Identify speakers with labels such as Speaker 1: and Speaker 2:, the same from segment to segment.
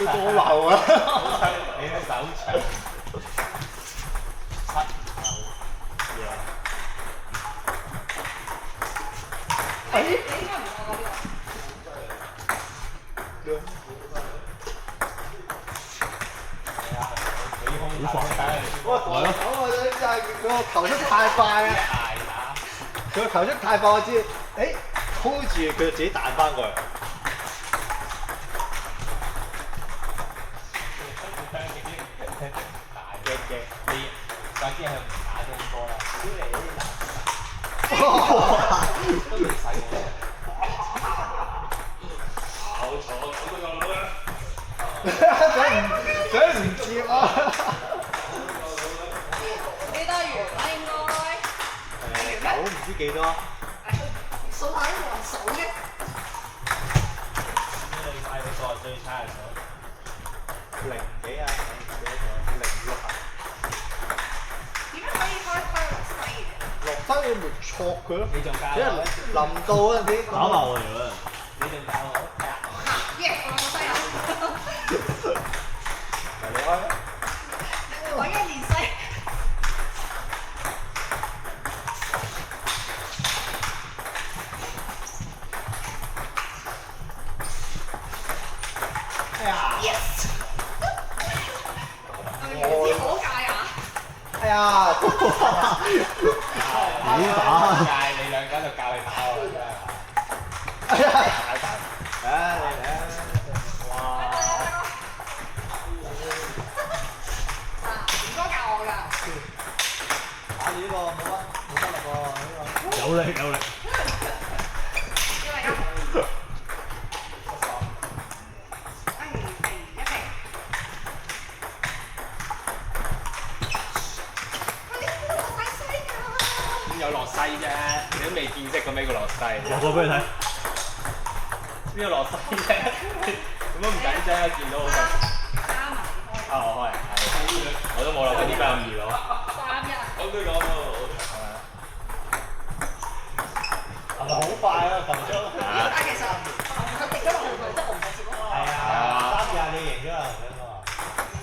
Speaker 1: 都多流啊！
Speaker 2: 你嘅手長。
Speaker 3: 你應該唔錯呢
Speaker 1: 我真係佢個球速太快啊！佢個球速太快，我知，誒 hold 住佢就自己彈翻過嚟。
Speaker 2: 嘅，你再啲係唔打中波啦，屌你啲垃圾，都未使我。搞錯咁都夠啦！
Speaker 1: 想唔接啊！
Speaker 3: 幾多元啦應該？9
Speaker 1: 唔知幾多？
Speaker 3: 數下都冇人數嘅。
Speaker 2: 你買嗰個最差嘅數
Speaker 1: 0幾啊？0.6啊？
Speaker 3: 點樣可以開落西嘅？
Speaker 1: 落西你咪戳佢咯。
Speaker 2: 你仲教
Speaker 1: 即係
Speaker 2: 我？
Speaker 1: 臨到嗰陣時，
Speaker 4: 打爆我哋啦！
Speaker 2: 你仲教我？係啊。
Speaker 3: 耶！我落西啊！
Speaker 1: 嚟你開。
Speaker 3: 我一練西。
Speaker 1: 哎呀！
Speaker 3: Yes！我好界啊！
Speaker 1: 哎呀！
Speaker 4: 點打？
Speaker 2: 教你兩個喺度教你打我真係。
Speaker 1: 哎呀！
Speaker 2: 打打。
Speaker 1: 嚟嚟嚟！哇！
Speaker 3: 唔該教我㗎。
Speaker 1: 打住呢個冇乜力喎，呢個。
Speaker 4: 有力有力。
Speaker 3: 要嚟㗎。
Speaker 2: 有落西啫，你都未見識過咩叫落西。
Speaker 4: 落過俾你睇。
Speaker 2: 邊個落西啫？咁都唔緊張，見到好就。啊，我開啊，係。我都冇落過啲咁易攞。
Speaker 3: 3日。
Speaker 2: 咁都講喎。
Speaker 1: 係咪好快啊？撳咗。
Speaker 3: 但其實佢跌咗落去，佢得紅嘅接咯。
Speaker 1: 係啊，3日你贏咗啦，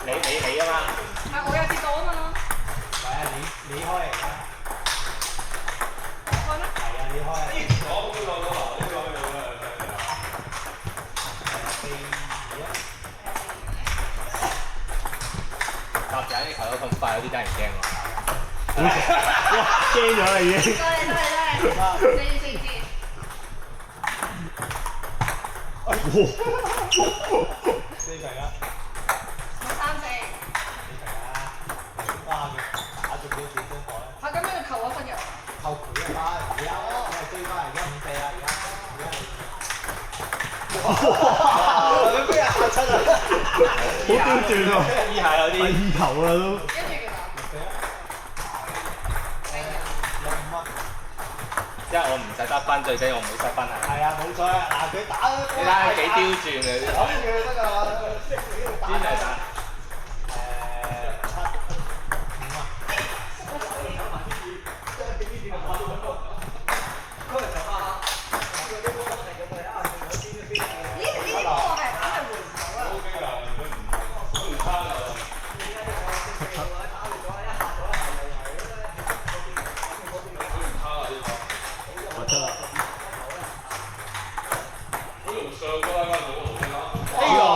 Speaker 2: 你啊嘛。
Speaker 3: 係我有接到啊嘛。
Speaker 1: 唔係啊，你開嚟㗎。
Speaker 3: 開咩？
Speaker 1: 係啊，你開啊。
Speaker 2: 搭仔啲球都咁快，有啲真係唔驚喎。
Speaker 4: 哇！驚咗啦已經。
Speaker 3: 多謝。知。
Speaker 1: 4題啊！
Speaker 3: 我3-4。
Speaker 1: 花嘅打中咗幾多個咧？
Speaker 3: 咁樣就扣咗分嘅。
Speaker 1: 扣佢啊！而家我係追翻，而家5-4啦，而家。哇！你咩嚇親啊？
Speaker 4: 好刁鑽喎！
Speaker 2: 呢下有啲。
Speaker 4: 意球啦都。
Speaker 3: 跟住幾多
Speaker 1: ？6-5蚊。
Speaker 2: 即係我唔使得分，最緊要我唔好失分係。
Speaker 1: 係啊，冇錯啊！嗱，佢打
Speaker 2: 你睇下幾刁鑽啊！
Speaker 1: 諗住得㗎啦，
Speaker 2: 邊係打
Speaker 1: ？7-5啊！
Speaker 3: 呢啲波係硬係換唔到啊！
Speaker 4: 我得啦。
Speaker 2: 哎呀！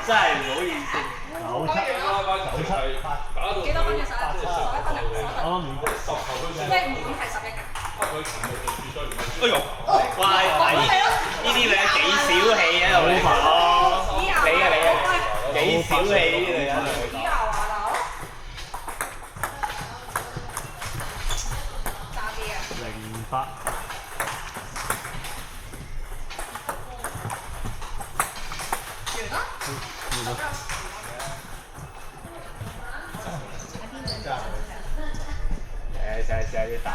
Speaker 2: 真係唔好意思。
Speaker 3: 幾多分嘅11分啊？
Speaker 4: 啱啱唔過。
Speaker 3: 即係滿係11嘅。
Speaker 2: 哎呦！哇！呢啲女人幾小氣啊！我講。你幾小氣呢啲女人。
Speaker 3: 以後啊，大佬。差啲啊
Speaker 4: ！08。
Speaker 3: 完啦。
Speaker 2: 成日要打。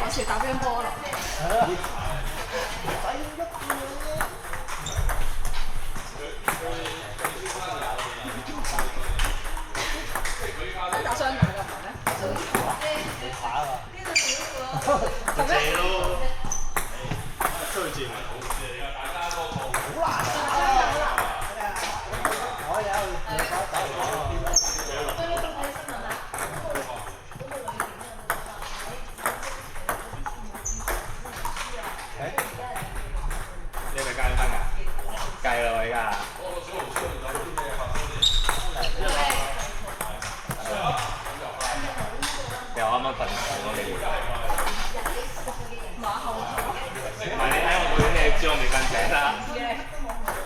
Speaker 3: 我似打乒乓波咯。打雙打㗎係咪？
Speaker 1: 打啊！
Speaker 3: 係咩？
Speaker 1: 出去戰
Speaker 2: 你係咪計分㗎？計啦，我而家。又啱啱瞓我哋。唔係你睇我本，你知我未瞓醒啦。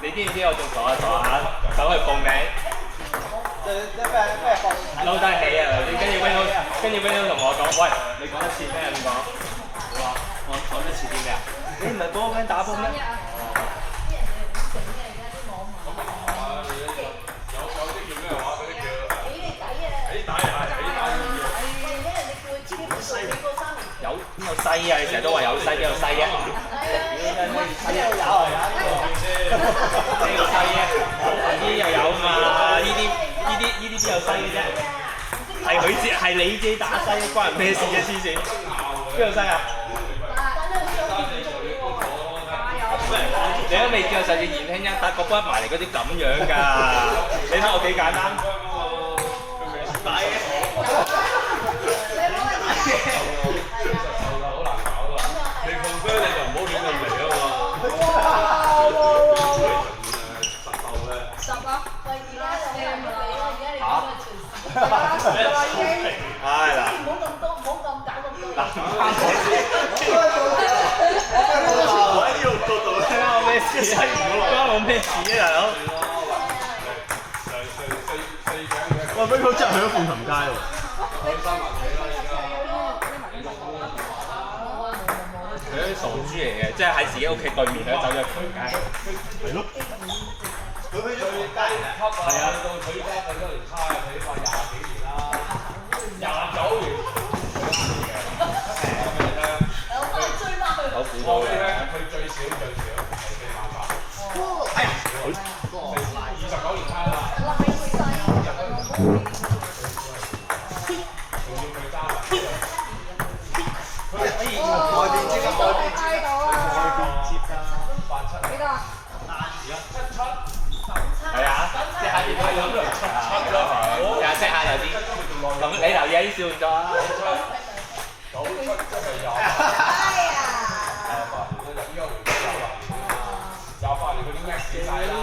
Speaker 2: 你知唔知我仲傻下走去報名？撈低起啊！跟住 Win 同我講，喂，你講一次咩？你講。我話我講一次啲咩啊？你唔係幫我 friend 打波咩？有邊有西啊？你成日都話有西，邊有西啊？西又有啊！邊有西啊？呢啲又有嘛？呢啲邊有西嘅啫？係你自己打西，關人咩事啫？黐線！邊有西啊？你都未見過上次延輕一打個波埋嚟嗰啲咁樣㗎？你睇我幾簡單？打嘅。
Speaker 5: 你控飛你就唔好亂咁嚟啊嘛。
Speaker 3: 10啊！
Speaker 2: 係啦。我喺呢度度度睇下我咩事啊？關我咩事啊，大佬？
Speaker 4: 喂，俾佢真係去咗鳳琴街喎。
Speaker 2: 佢啲傻豬嚟嘅，即係喺自己屋企對面咧走咗去街。
Speaker 4: 係咯。
Speaker 1: 佢去咗街級啊！
Speaker 5: 係啊，到佢家佢嗰條差，佢話20幾年啦，29年。
Speaker 2: 我估到嘅。
Speaker 5: 佢最少係4萬8。
Speaker 1: 哎呀
Speaker 5: 29年差啦。
Speaker 1: 外邊接緊外邊
Speaker 3: 挨到啊！幾多啊？
Speaker 2: 係啊，即下邊睇到七下即下有啲，咁你留意下啲笑動作啊！28
Speaker 5: 年嗰啲 max 曬啦，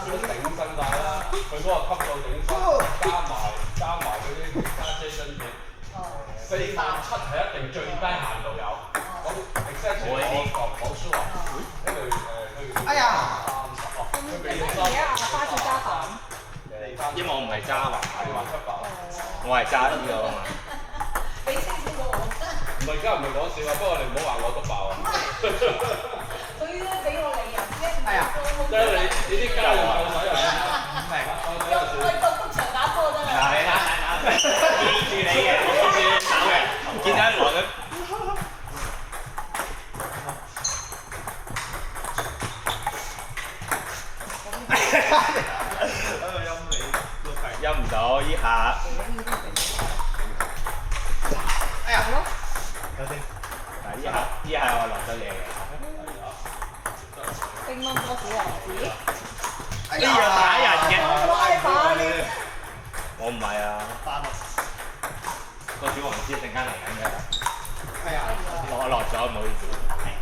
Speaker 5: 都頂身曬啦，佢嗰個級數頂身，加埋嗰啲加車津貼，4萬7係一定最低限度有。咁 exactly 我講書話，因為佢
Speaker 1: 哎呀！
Speaker 5: 佢俾
Speaker 3: 而家花式加飯。
Speaker 2: 因為我唔係揸華，我係揸呢個啊嘛。
Speaker 5: 唔係而家唔係講笑啊，不過你唔好話我篤爆啊！
Speaker 1: 哎呀！
Speaker 5: 即係你啲家用夠使啊！
Speaker 2: 係啊，記住你嘅，記住你手嘅，見到一來佢。陰唔到依下。
Speaker 1: 哎呀！有啲。
Speaker 2: 嗱依下我落咗嘢嘅。
Speaker 3: 乒乓波小王子。
Speaker 2: 呢樣打人嘅。
Speaker 3: 拉板。
Speaker 2: 我唔係啊。個小王子陣間嚟緊嘅。
Speaker 1: 哎呀！
Speaker 2: 落咗唔好意思，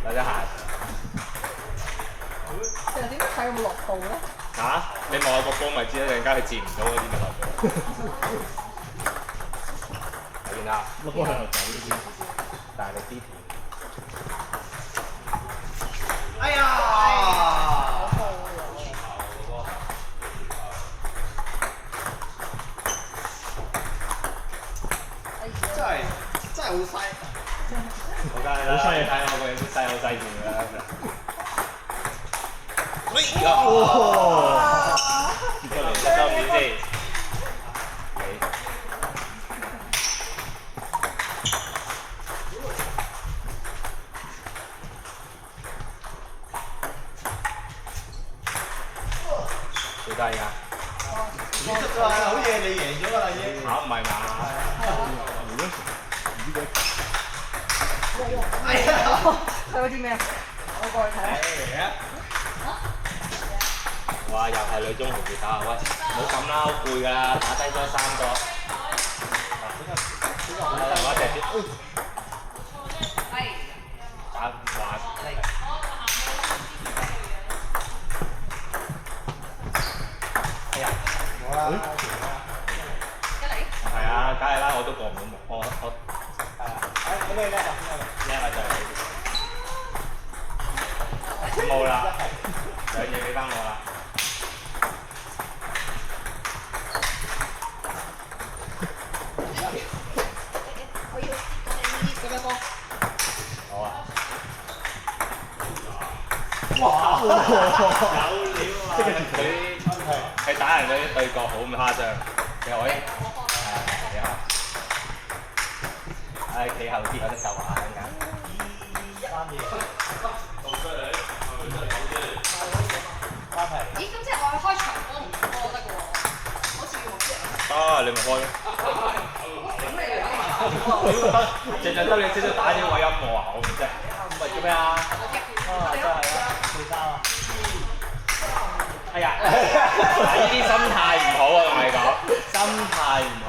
Speaker 2: 落咗下。
Speaker 3: 成日點解睇咁落步咧？
Speaker 2: 嚇！你望下個波咪知啦，陣間佢接唔到嗰啲咪落咗。睇見啦，
Speaker 4: 個波喺度走呢啲。
Speaker 2: 大力啲片。
Speaker 1: 哎呀！真係好犀！
Speaker 2: 好梗係啦，好犀睇我個樣都犀好犀住㗎啦。哇！接咗嚟收片先。幾低㗎？
Speaker 1: 你出咗啦，好似你贏咗㗎啦已經。
Speaker 2: 嚇唔係嘛？
Speaker 1: 哎係啊，
Speaker 3: 睇嗰啲咩啊？我過去睇下。
Speaker 2: 哇！又係女中豪傑打，喂，唔好咁啦，好攰㗎啦，打低咗3個。我直接
Speaker 3: 係。
Speaker 2: 打話。哎呀！
Speaker 1: 好啦，
Speaker 3: 一嚟。
Speaker 2: 係啊，梗係啦，我都過唔到目，我
Speaker 1: 係啊，誒咩叻啊？
Speaker 2: 叻啊就係冇啦，兩嘢俾翻我啦。
Speaker 3: 我要呢啲咁樣波。
Speaker 2: 好啊！
Speaker 1: 哇！
Speaker 2: 有料啊！佢打人嗰啲對角好咁誇張，其實我幾好。唉，企後啲有得救下陣間。
Speaker 3: 咦，咁即係我開場波唔波得嘅喎，好似要冇啲人。
Speaker 2: 得，你咪開咯。
Speaker 3: 咁你嚟
Speaker 2: 淨係得你識得打呢個音樂啊！我唔識。唔係做咩啊？
Speaker 3: 真係啊！
Speaker 1: 配衫啊！
Speaker 2: 哎呀！呢啲心態唔好啊，同你講，心態唔好。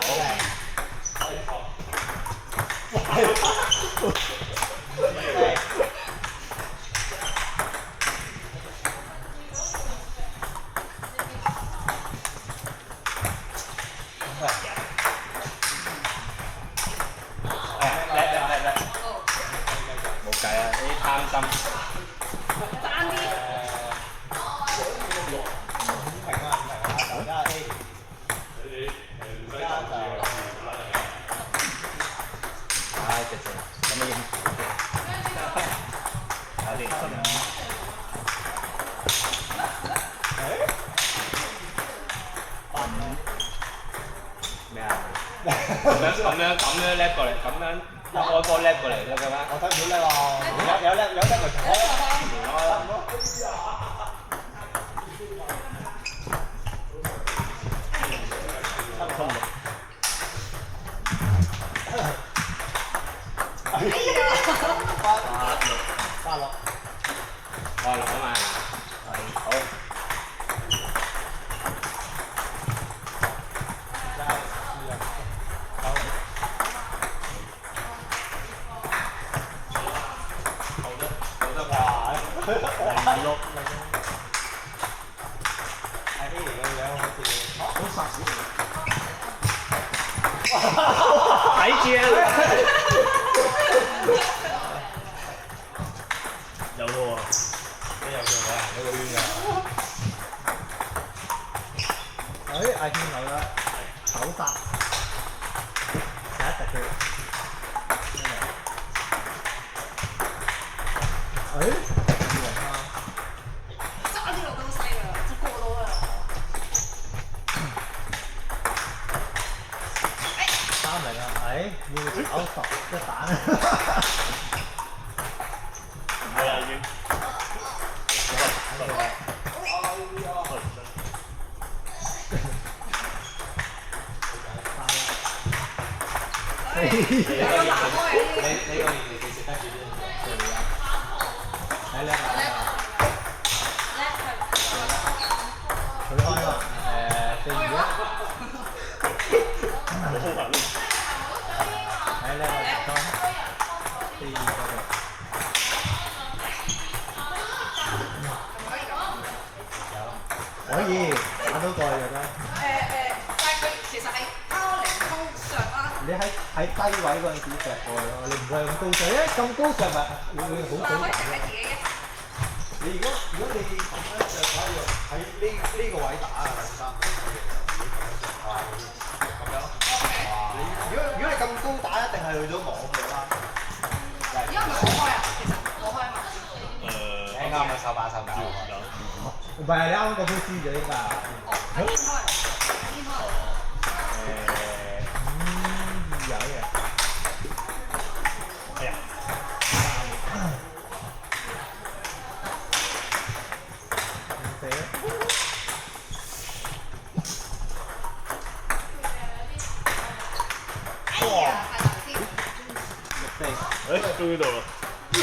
Speaker 2: 叻！冇計啊！呢啲貪心。
Speaker 3: 爭啲。
Speaker 1: 平啊，大家 A。
Speaker 2: 唉，直情咁樣應付搞掂。咩啊？咁樣叻過嚟，咁樣一開波叻過嚟得嘅咩？
Speaker 1: 我睇唔到叻喎，有叻咪同我。
Speaker 3: 哎呀！
Speaker 1: 花落。
Speaker 2: 我落啊嘛。好。睇住啊！
Speaker 4: 有咯喎，
Speaker 1: 你又做我行咗個圈㗎。嗌見有啦，手殺，第一突佢。
Speaker 3: 爭啲落到細啦，就過到啦。
Speaker 1: 三嚟啦，要炒10一蛋。
Speaker 4: 係啊已經。
Speaker 3: 有個男開嘅呢啲。
Speaker 1: 你個年齡其實得住啲，睇叻啊！佢開嘛？4-2-1。睇叻啊！4-2嗰度。可以打到過去就得。
Speaker 3: 但係佢其實係拋零空上啦。
Speaker 1: 你喺低位嗰陣時射過去咯，你唔會咁高上，因為咁高上咪會好
Speaker 3: 但係可以
Speaker 1: 好
Speaker 3: 停喺自己嘅。
Speaker 1: 你如果你咁樣射法要喺呢個位打啊，兩三咁樣。如果你咁高打，一定係去咗網㗎啦。
Speaker 3: 因為唔係我開啊，其實我開啊嘛。
Speaker 1: 啱啊，手把手教。唔係你啱啱嗰鋪輸咗應該。
Speaker 3: 哦，喺邊開？喺邊開？
Speaker 1: 有嘅。
Speaker 2: 哎呀！
Speaker 3: 哎呀，係頭先。
Speaker 4: 誒，終於到啦！
Speaker 1: 你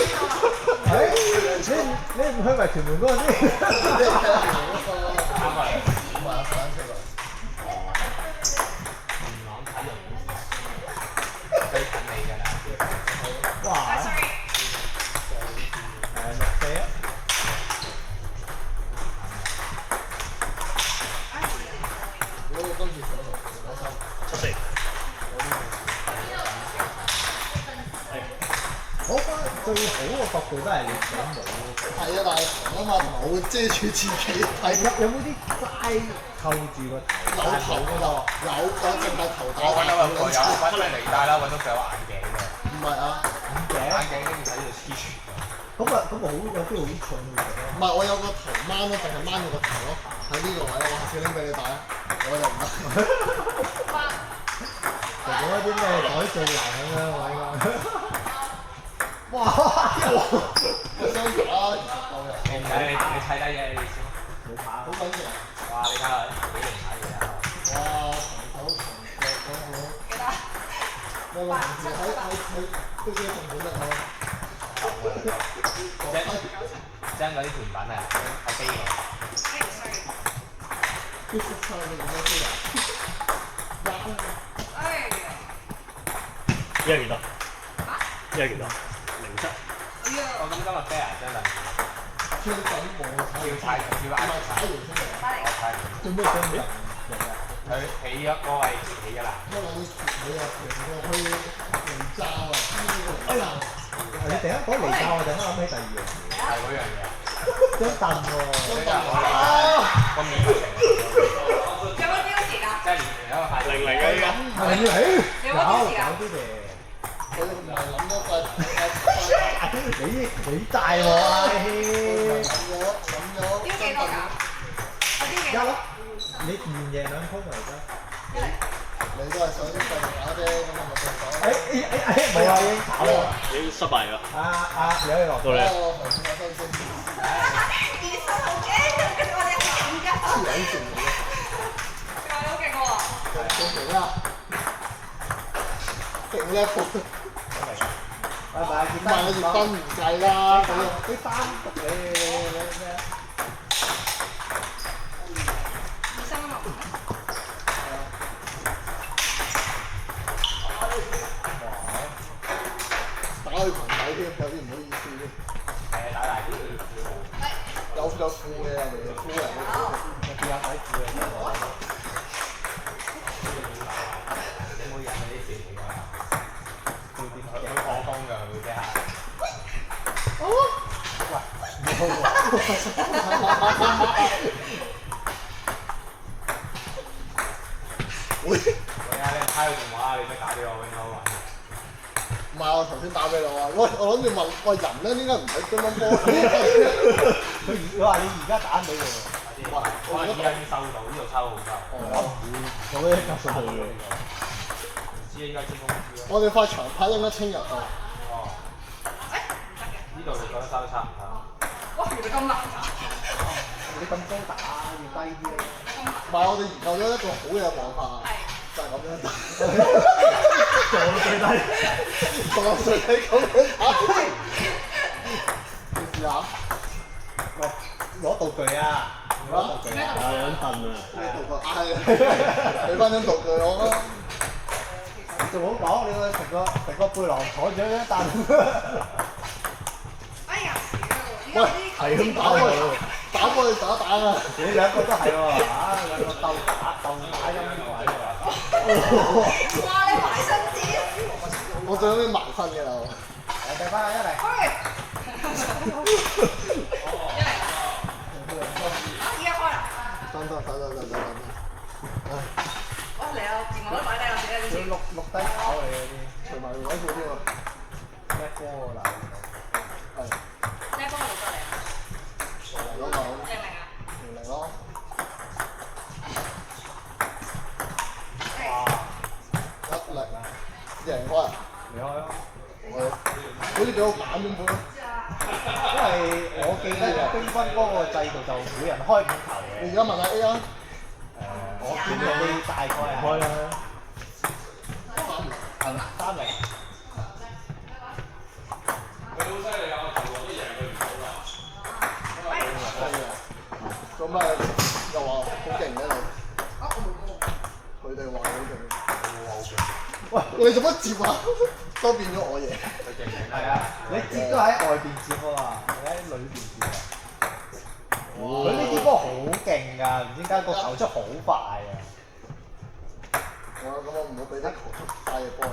Speaker 1: 唔去埋屯門嗰個先？
Speaker 2: 啱啊！
Speaker 1: 唔係啊，上車㗎。
Speaker 2: 元朗體育館最近你㗎啦。
Speaker 1: 哇！6-4啊！7-4。我覺得最好嘅角度都係你上冇。
Speaker 6: 係啊，但係長啊嘛，同埋我會遮住自己睇。
Speaker 1: 有冇啲齋扣住個頭？
Speaker 6: 有頭㗎啦，有淨係頭戴。
Speaker 2: 我揾到有個有揾到你戴啦，揾到佢有眼鏡嘅。
Speaker 6: 唔係啊，
Speaker 2: 眼鏡跟住喺度黐住。
Speaker 1: 咁啊好有機會好重嘅。
Speaker 6: 唔係我有個頭掹咯，淨係掹住個頭咯，喺呢個位我下次拎俾你戴啊，我就唔得。
Speaker 1: 就講一啲咩改造人咁樣我應該。哇！
Speaker 6: 我想打其實夠人。
Speaker 2: 你砌低嘢你先。
Speaker 1: 冇怕。
Speaker 6: 好緊要。
Speaker 2: 哇！你睇下幾型睇嘢啊！
Speaker 6: 哇！長手長腳咁好。
Speaker 3: 記得。
Speaker 6: 有個同事喺都幾重本啊！
Speaker 2: 將嗰啲甜品啊，喺飛嘅。
Speaker 6: 啲食餐你咁多啲人。
Speaker 4: 依家幾多？依家幾多？07。
Speaker 2: 我咁今日飛啊，真係。
Speaker 6: 超粉冇
Speaker 2: 要踩要
Speaker 6: 唔係踩完先嚟。
Speaker 2: 我踩。
Speaker 6: 做咩想人？
Speaker 2: 佢起咗嗰位起咗啦。
Speaker 6: 因為你你啊平去離罩啊，哎呀！
Speaker 1: 你突然間講離教，我突然間諗起第二樣嘢。
Speaker 2: 係嗰樣嘢。
Speaker 1: 張凳喎。
Speaker 2: 個面型。
Speaker 3: 有冇標時㗎？
Speaker 2: 即係連有一個牌。
Speaker 4: 00啊依家。
Speaker 1: 係你
Speaker 3: 有冇標時㗎？
Speaker 1: 有啲嘅。
Speaker 6: 我唔係諗咗塊，
Speaker 1: 你大喎阿軒。
Speaker 6: 諗咗。
Speaker 3: 標幾多㗎？我標幾多？
Speaker 1: 你連贏2鋪咪得？
Speaker 6: 你都係想繼續打啫，咁我咪繼續打。
Speaker 1: 冇啦，已經跑啦。
Speaker 4: 已經失敗啦。
Speaker 1: 你可以落
Speaker 4: 到你。
Speaker 6: 我頭先我收先。
Speaker 3: 健身好驚，跟住我哋好緊㗎。
Speaker 6: 黐撚線嘅。
Speaker 3: 好勁喎！
Speaker 6: 勁啊！勁叻喎！
Speaker 1: 拜拜，
Speaker 6: 唔係我熱分唔計啦，佢
Speaker 1: 啲單獨你咩？
Speaker 3: 醫生啊嘛。
Speaker 6: 打去裙底添，有啲唔好意思添。
Speaker 2: 係打大啲。
Speaker 6: 有褲嘅人哋，褲人
Speaker 1: 有啲有底褲嘅。
Speaker 2: 你冇人嗰啲事嚟㗎。佢放風㗎，佢會即刻。
Speaker 6: 會。
Speaker 2: 喂啊！你睇佢電話，你咪打俾我應該好玩。
Speaker 6: 唔係我頭先打俾你話，我諗住問，喂人咧點解唔使乒乓波？
Speaker 1: 佢話你而家打俾佢喎。
Speaker 2: 我依家已經收到，呢度抽好收。
Speaker 1: 我嗰啲級數嘅。
Speaker 2: 唔知依家先公司咯。
Speaker 6: 我哋塊長牌應該清入去。
Speaker 2: 哦。呢度你覺得收得差唔多？
Speaker 3: 哇！原來咁難㗎。
Speaker 1: 你咁高打要低啲咯。
Speaker 6: 唔係我哋研究咗一個好嘅方法，就係咁樣打。
Speaker 1: 做到最低。
Speaker 6: 做到最低咁樣打。你試下。
Speaker 1: 攞道具啊！攞道具啊！
Speaker 4: 兩凳啊！
Speaker 6: 咩道具？俾翻張道具我啦。
Speaker 1: 你仲好講，你個成個背囊坐住張凳。
Speaker 3: 哎呀！
Speaker 6: 喂，係咁打過嚟，打過去打啊！
Speaker 1: 你兩個都係喎，兩個鬥打陰位喎。
Speaker 3: 哇！你埋身子。
Speaker 6: 我最尾埋身嘅啦。
Speaker 1: 嚟掟翻一嚟。
Speaker 3: 而家開啦！
Speaker 6: 等。
Speaker 3: 哇！嚟啊！電話都擺低啦，自己啲錢。
Speaker 1: 錄低跑你嗰啲，
Speaker 6: 除埋位數添啊！
Speaker 1: 叻哥嗱。
Speaker 6: 係。
Speaker 3: 叻哥錄得嚟啊！
Speaker 6: 嚟咯，
Speaker 3: 明唔明啊？
Speaker 6: 嚟咯。一嚟，贏開啊！
Speaker 1: 離開咯。
Speaker 6: 好似俾我揀咁樣。
Speaker 1: 因為我記得乒乓嗰個制度就每人開5球嘅。
Speaker 6: 你而家問下 A 啊？
Speaker 1: 我見你大概係開啦。係咪3-0？
Speaker 6: 係又話好勁嘅你，
Speaker 3: 啊，我冇講。
Speaker 6: 佢哋話好勁。喂，你做乜接啊？都變咗我贏。
Speaker 1: 係啊，你接都喺外邊接啊嘛，你喺裏邊接啊。佢呢啲波好勁㗎，唔知點解個球速好快啊！
Speaker 6: 咁我唔好俾啲球速快嘅波你。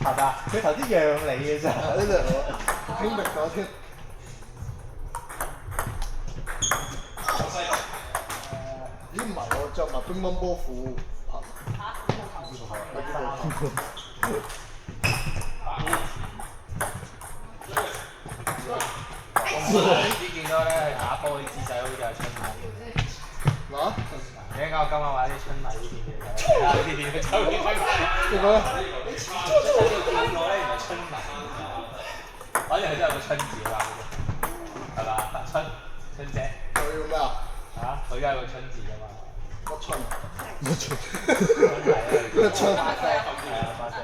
Speaker 1: 係咪啊？佢頭先讓你嘅咋？
Speaker 6: 呢隻我傾力咗添。咦唔係我着埋乒乓波褲拍。
Speaker 2: 你見到咧打波啲姿勢好似係春麗。
Speaker 6: 嗱，
Speaker 2: 你啱我今晚玩啲春麗呢邊嘅，呢邊嘅秋天春麗。
Speaker 6: 點解？
Speaker 2: 見過咧，原來春麗。反正佢都有個春字㗎嘛，係嘛？春姐。
Speaker 6: 佢要咩啊？
Speaker 2: 嚇，佢而家有個春字㗎嘛。
Speaker 6: 乜春？乜春？
Speaker 2: 乜春？巴西。係啊，巴西。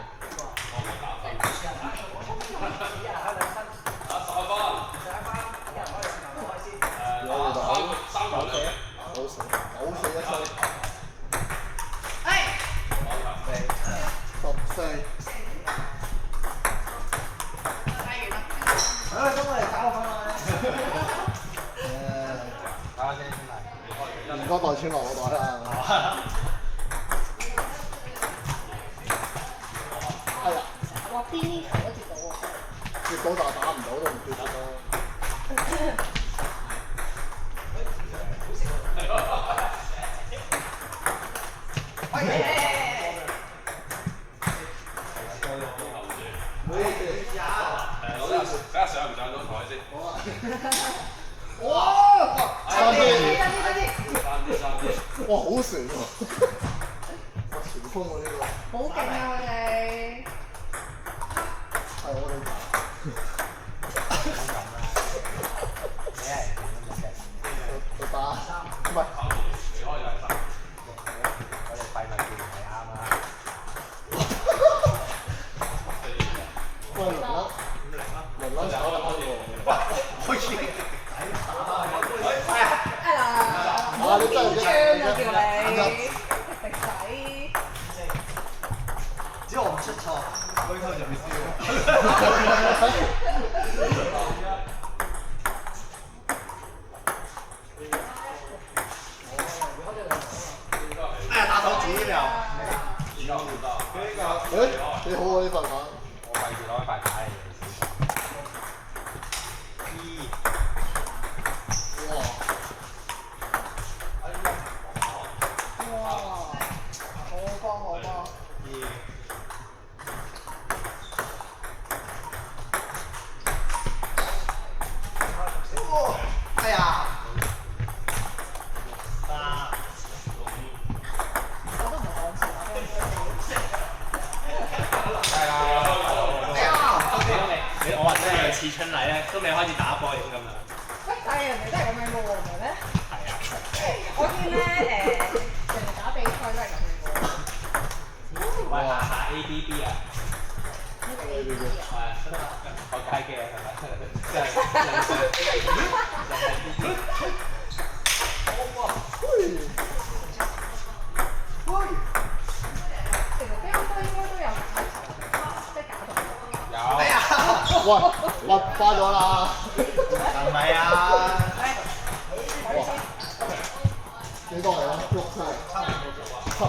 Speaker 6: 唔該袋錢落我袋啦。哎呀！
Speaker 3: 哇！邊球都接到喎。
Speaker 6: 接到但打唔到都唔接得啦。
Speaker 5: 睇下上唔上到台先。
Speaker 6: 哇！三啲。哇！好船喎！前鋒喎呢個。
Speaker 3: 好勁啊！佢哋。
Speaker 6: 係我哋。佢打唔係。
Speaker 2: 我哋廢物叫係啱啦。
Speaker 6: 喂，輪炒得開喎。
Speaker 1: 開始。
Speaker 6: 啊！你真係
Speaker 3: 張啊叫你，食仔。
Speaker 1: 只要我唔出錯，開頭就會輸。哎呀，打手指了！
Speaker 6: 誒，幾好喎呢份牌。
Speaker 2: 我費事攞一塊牌嚟。
Speaker 6: 哇！
Speaker 3: 好波好波。
Speaker 1: 哎呀！
Speaker 2: 我話真係似春麗咧，都未開始打波已經咁樣。
Speaker 3: 喂，但係人哋都係咁樣嘅喎，唔係咩？
Speaker 2: 係啊。
Speaker 3: 我見咧人哋打比賽都係咁樣嘅喎。
Speaker 2: 喂，下 ABB 啊！係我街嘅係咪？真係。
Speaker 3: 其實乒乓波應該都有假球，即係假動作。
Speaker 2: 有。
Speaker 1: 哎呀！
Speaker 6: 喂，滑花咗啦！
Speaker 1: 係咪啊？
Speaker 6: 哇！幾多嚟啊？6分。7。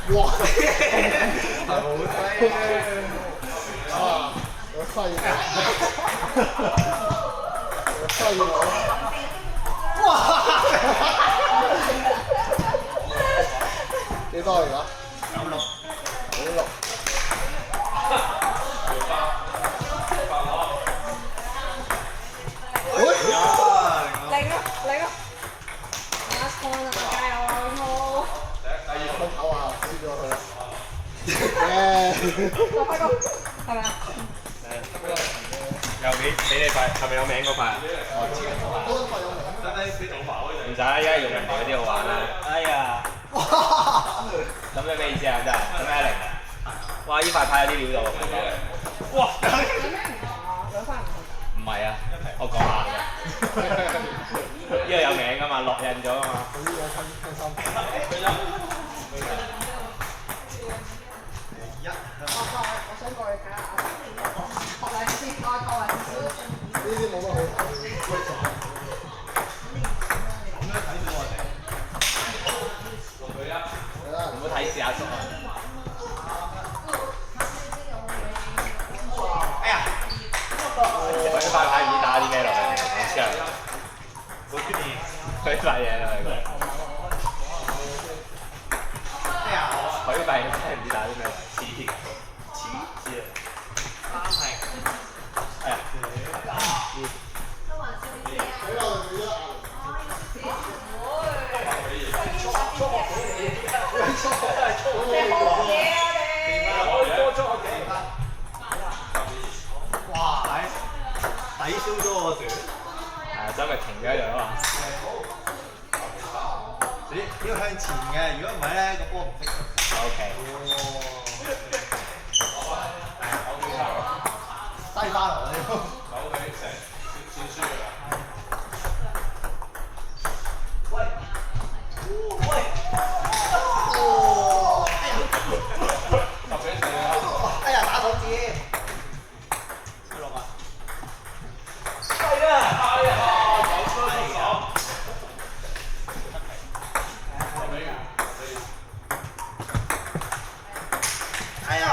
Speaker 6: 哇！
Speaker 1: 好犀利！
Speaker 6: 啊！有犀利！有犀利！
Speaker 1: 哇！
Speaker 6: 幾多而家
Speaker 1: 96。
Speaker 6: 96。
Speaker 3: 零啊！加油啊！好。
Speaker 6: 分頭啊！輸咗佢啦。
Speaker 3: 快攻，係咪啊？
Speaker 2: 又俾你塊，係咪有名嗰塊啊？唔使，而家用人哋嗰啲好玩啦。哎呀！
Speaker 1: 哇！
Speaker 2: 咁你咩意思啊？真係咁咩嚟㗎？哇！呢塊牌有啲料到喎，哇！
Speaker 3: 有咩唔同啊？兩塊唔同。
Speaker 2: 唔係啊，我講下嘅。呢個有名㗎嘛，落印咗㗎嘛。
Speaker 3: 我想過去睇下，學兩次，我過嚟少少。
Speaker 6: 呢啲冇乜好睇。
Speaker 2: 唔好睇試下熟啊！哎呀！佢塊牌唔知打啲咩落去，我知啊。佢塊嘢啦，佢。哎呀！佢塊嘢真係唔知打啲咩嚟，黐啊！哎呀！
Speaker 1: 哇！抵消咗我段。
Speaker 2: 係啊，周咪停咗喺度啊嘛。
Speaker 1: 你要向前嘅，如果唔係咧個波唔識。
Speaker 2: O K。
Speaker 1: 低翻落嚟。哎呀，打手指。出落啊！係啊！哎呀！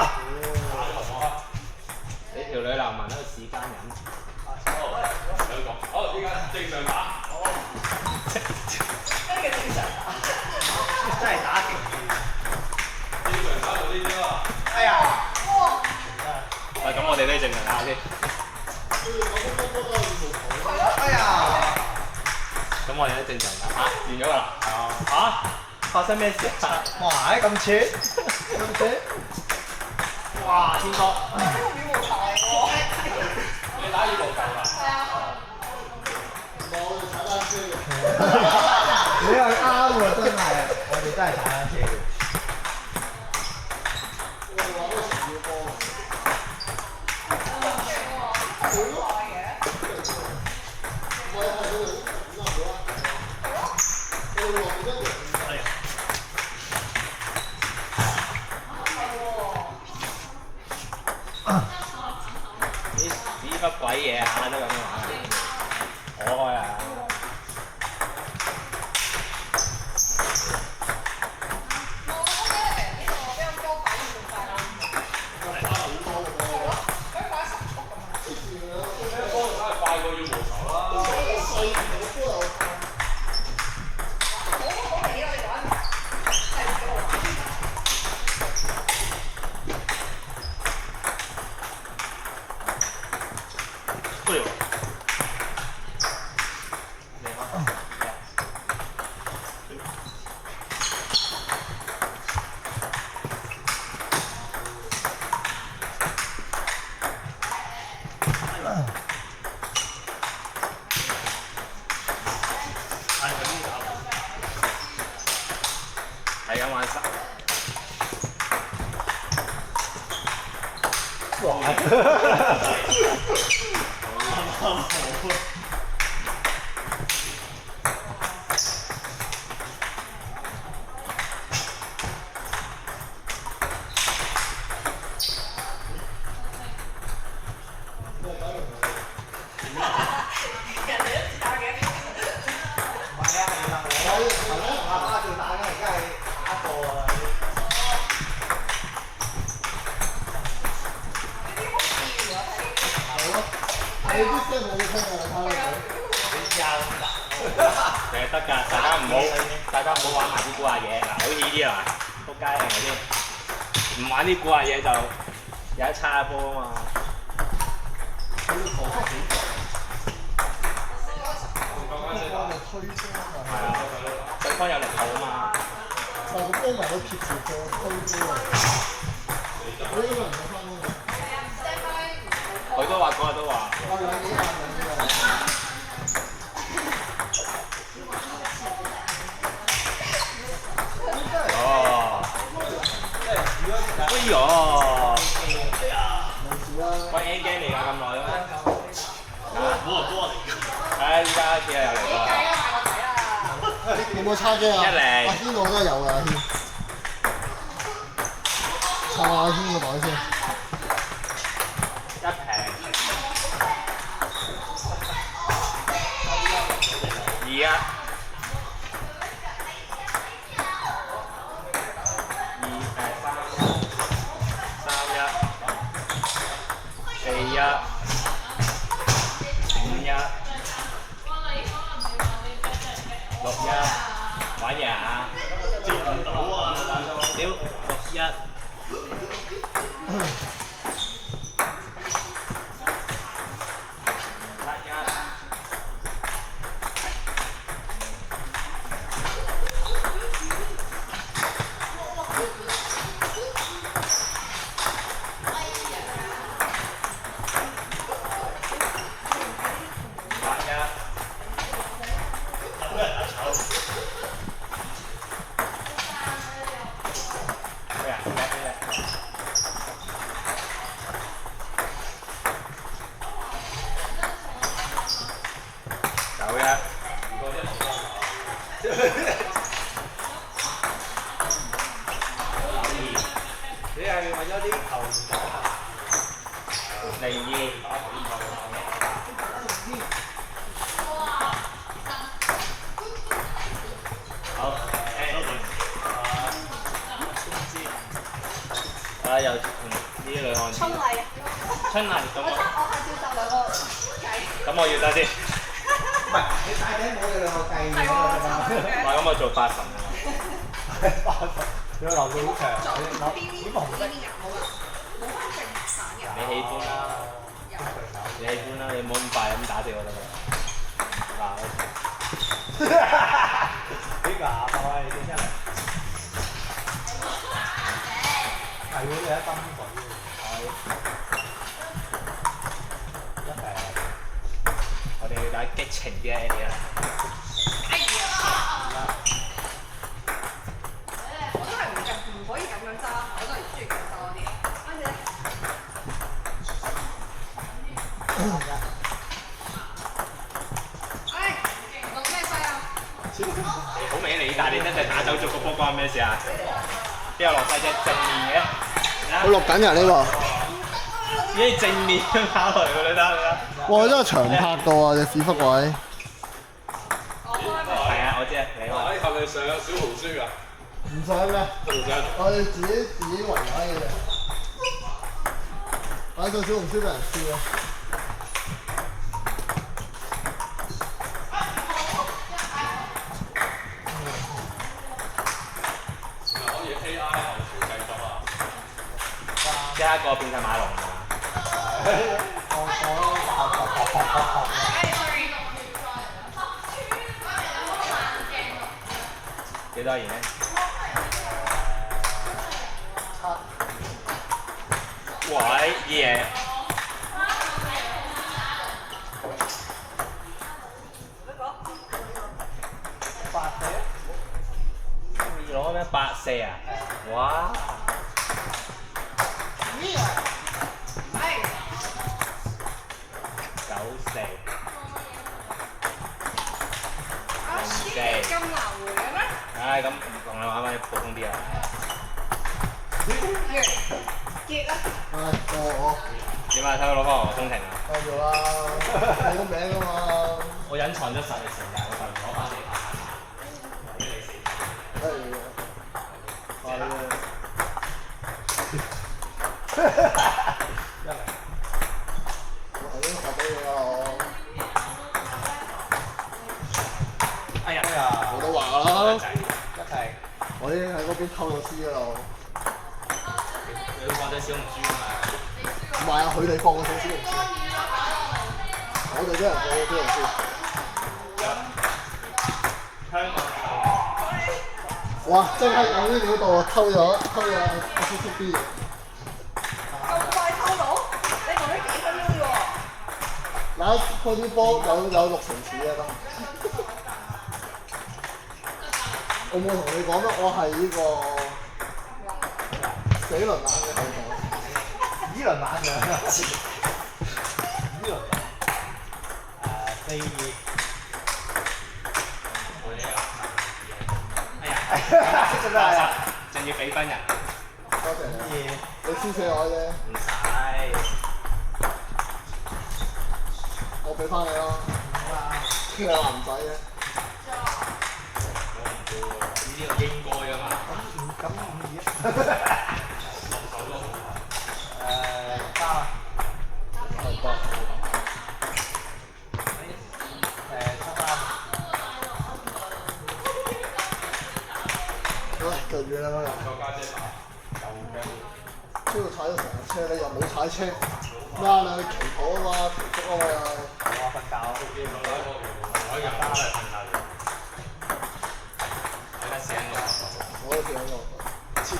Speaker 2: 你條女流氓喺度試奸人。
Speaker 5: 好，依家正常打。
Speaker 3: 咩叫正常打？
Speaker 1: 真係打極啲。
Speaker 5: 正常打就呢啲啦。
Speaker 1: 哎呀！
Speaker 2: 喂，咁我哋都要正常打先。
Speaker 1: 哎呀！
Speaker 2: 咁我哋都正常打。嚇，完咗㗎啦。嚇？發生咩事啊？
Speaker 1: 哇！咁串，咁串。哇！天哥。
Speaker 5: 你打羽毛球㗎？
Speaker 3: 係啊。
Speaker 1: 你係啱喎，真係，我哋真係踩單車嘅。
Speaker 2: 啲屎忽鬼嘢下都咁玩啊！我開啊！
Speaker 5: 快過羽毛球啦！
Speaker 4: 對喎。
Speaker 2: 係咁玩手。
Speaker 6: 你啲聲我會聽㗎，睇下
Speaker 2: 其實得㗎，大家唔好玩埋啲估下嘢。嗱，好似呢啲啊，仆街係咪先？唔玩啲估下嘢就有得叉波啊嘛。係啊，對方有力度啊嘛。
Speaker 6: 但係個波埋都貼住個推波啊！我呢個人睇翻咯。
Speaker 2: 佢都話嗰日都話。
Speaker 6: 我兩幾萬
Speaker 2: 哦。機啊，有嚟過。
Speaker 3: 計啊，買個仔啦！
Speaker 6: 有冇叉機啊？
Speaker 2: 一零
Speaker 6: 阿軒我都有㗎，阿軒。插下阿軒個袋先。
Speaker 2: 一平。2-1。4-1。5-1。6-1。玩嘢啊！
Speaker 4: 接唔到啊！
Speaker 2: 屌6-1。
Speaker 1: 你係為咗啲球員
Speaker 2: 0-2。好，又同呢兩項
Speaker 3: 春麗。
Speaker 2: 春麗咁
Speaker 3: 我係照集兩個計。
Speaker 2: 咁我要得先。
Speaker 1: 唔係你戴頂帽有兩個計嘅嘛？
Speaker 2: 咁我做8神啊。
Speaker 1: 要留到好長，
Speaker 3: 邊邊紅色邊冇啊，冇翻正散嘅。
Speaker 2: 你喜歡啦，你喜歡啦，你唔好咁快咁打死我得啦。
Speaker 1: 嗱，幾牙爆啊！你真係係喎，你一燈水喎，一平。
Speaker 2: 我哋要打激情啲嘅 Eddie 啊！
Speaker 3: 我都係唔可以咁樣揸，我都係中意咁揸多啲。跟住咧，落咩西啊？
Speaker 2: 好明顯你意大利真係打走咗個波關咩事啊？邊有落晒隻正面嘅？
Speaker 6: 我錄緊㗎呢個。
Speaker 2: 已經正面咁跑嚟喎，你睇。
Speaker 6: 哇！真係長拍到啊，隻屎忽鬼。
Speaker 2: 係啊，我知啊，你話。
Speaker 5: 係咪上小紅書㗎？
Speaker 6: 唔想咩？
Speaker 5: 都唔想。
Speaker 6: 我哋自己圍解嘅啫。擺到小紅書俾人笑啊！
Speaker 5: 可以 AI 後廚製作啊！
Speaker 2: 即係一個變態馬龍啊！幾多錢咧？喂，嘢！攞咩84啊？哇！94。
Speaker 3: 咁難回嘅咩？
Speaker 2: 唉，咁同你玩翻啲普通啲啊！
Speaker 3: 結啦！
Speaker 6: 唉，到我。
Speaker 2: 點啊？睇我攞翻我工程啊！
Speaker 6: 繼續啦，你個名㗎嘛。
Speaker 2: 我隱藏咗實力成日，我就唔攞翻你牌。
Speaker 6: 我頭先發俾你啦，我。
Speaker 2: 哎呀！
Speaker 6: 冇得話啦。
Speaker 1: 一平。
Speaker 6: 我已經喺嗰邊偷咗師啦。
Speaker 2: 你放咗小紅書啊嘛？
Speaker 6: 唔係啊，佢哋放咗小紅書。我哋啲人放咗小紅書。
Speaker 2: 香港。
Speaker 6: 哇！真係有啲料到啊！偷咗阿 CCB。
Speaker 3: 咁快偷到？你講咗幾分鐘啫喎？
Speaker 6: 嗱，開啲波有6成似啊都。我冇同你講咩？我係呢個死輪眼嘅後代。
Speaker 1: 依輪眼樣。依輪眼。4-2。真係。
Speaker 2: 仲要俾分人。
Speaker 6: 多謝你，
Speaker 1: 嘢。
Speaker 6: 你輸死我啫，
Speaker 2: 唔使。
Speaker 6: 我俾翻你咯。你話唔使嘅？
Speaker 2: 呢個應該㗎嘛。
Speaker 1: 咁唔易啊！交啊！
Speaker 6: 係得。
Speaker 1: 出翻。
Speaker 6: 好，就遠啦嗰日。
Speaker 5: 個家姐打又驚。
Speaker 6: 出到踩咗成日車，你又冇踩車，咩你去祈禱啊嘛，祈福啊嘛又係。
Speaker 1: 我瞓覺啊！
Speaker 2: 我入翻去瞓覺。我而家試緊個。
Speaker 6: 我都試緊個。切旗。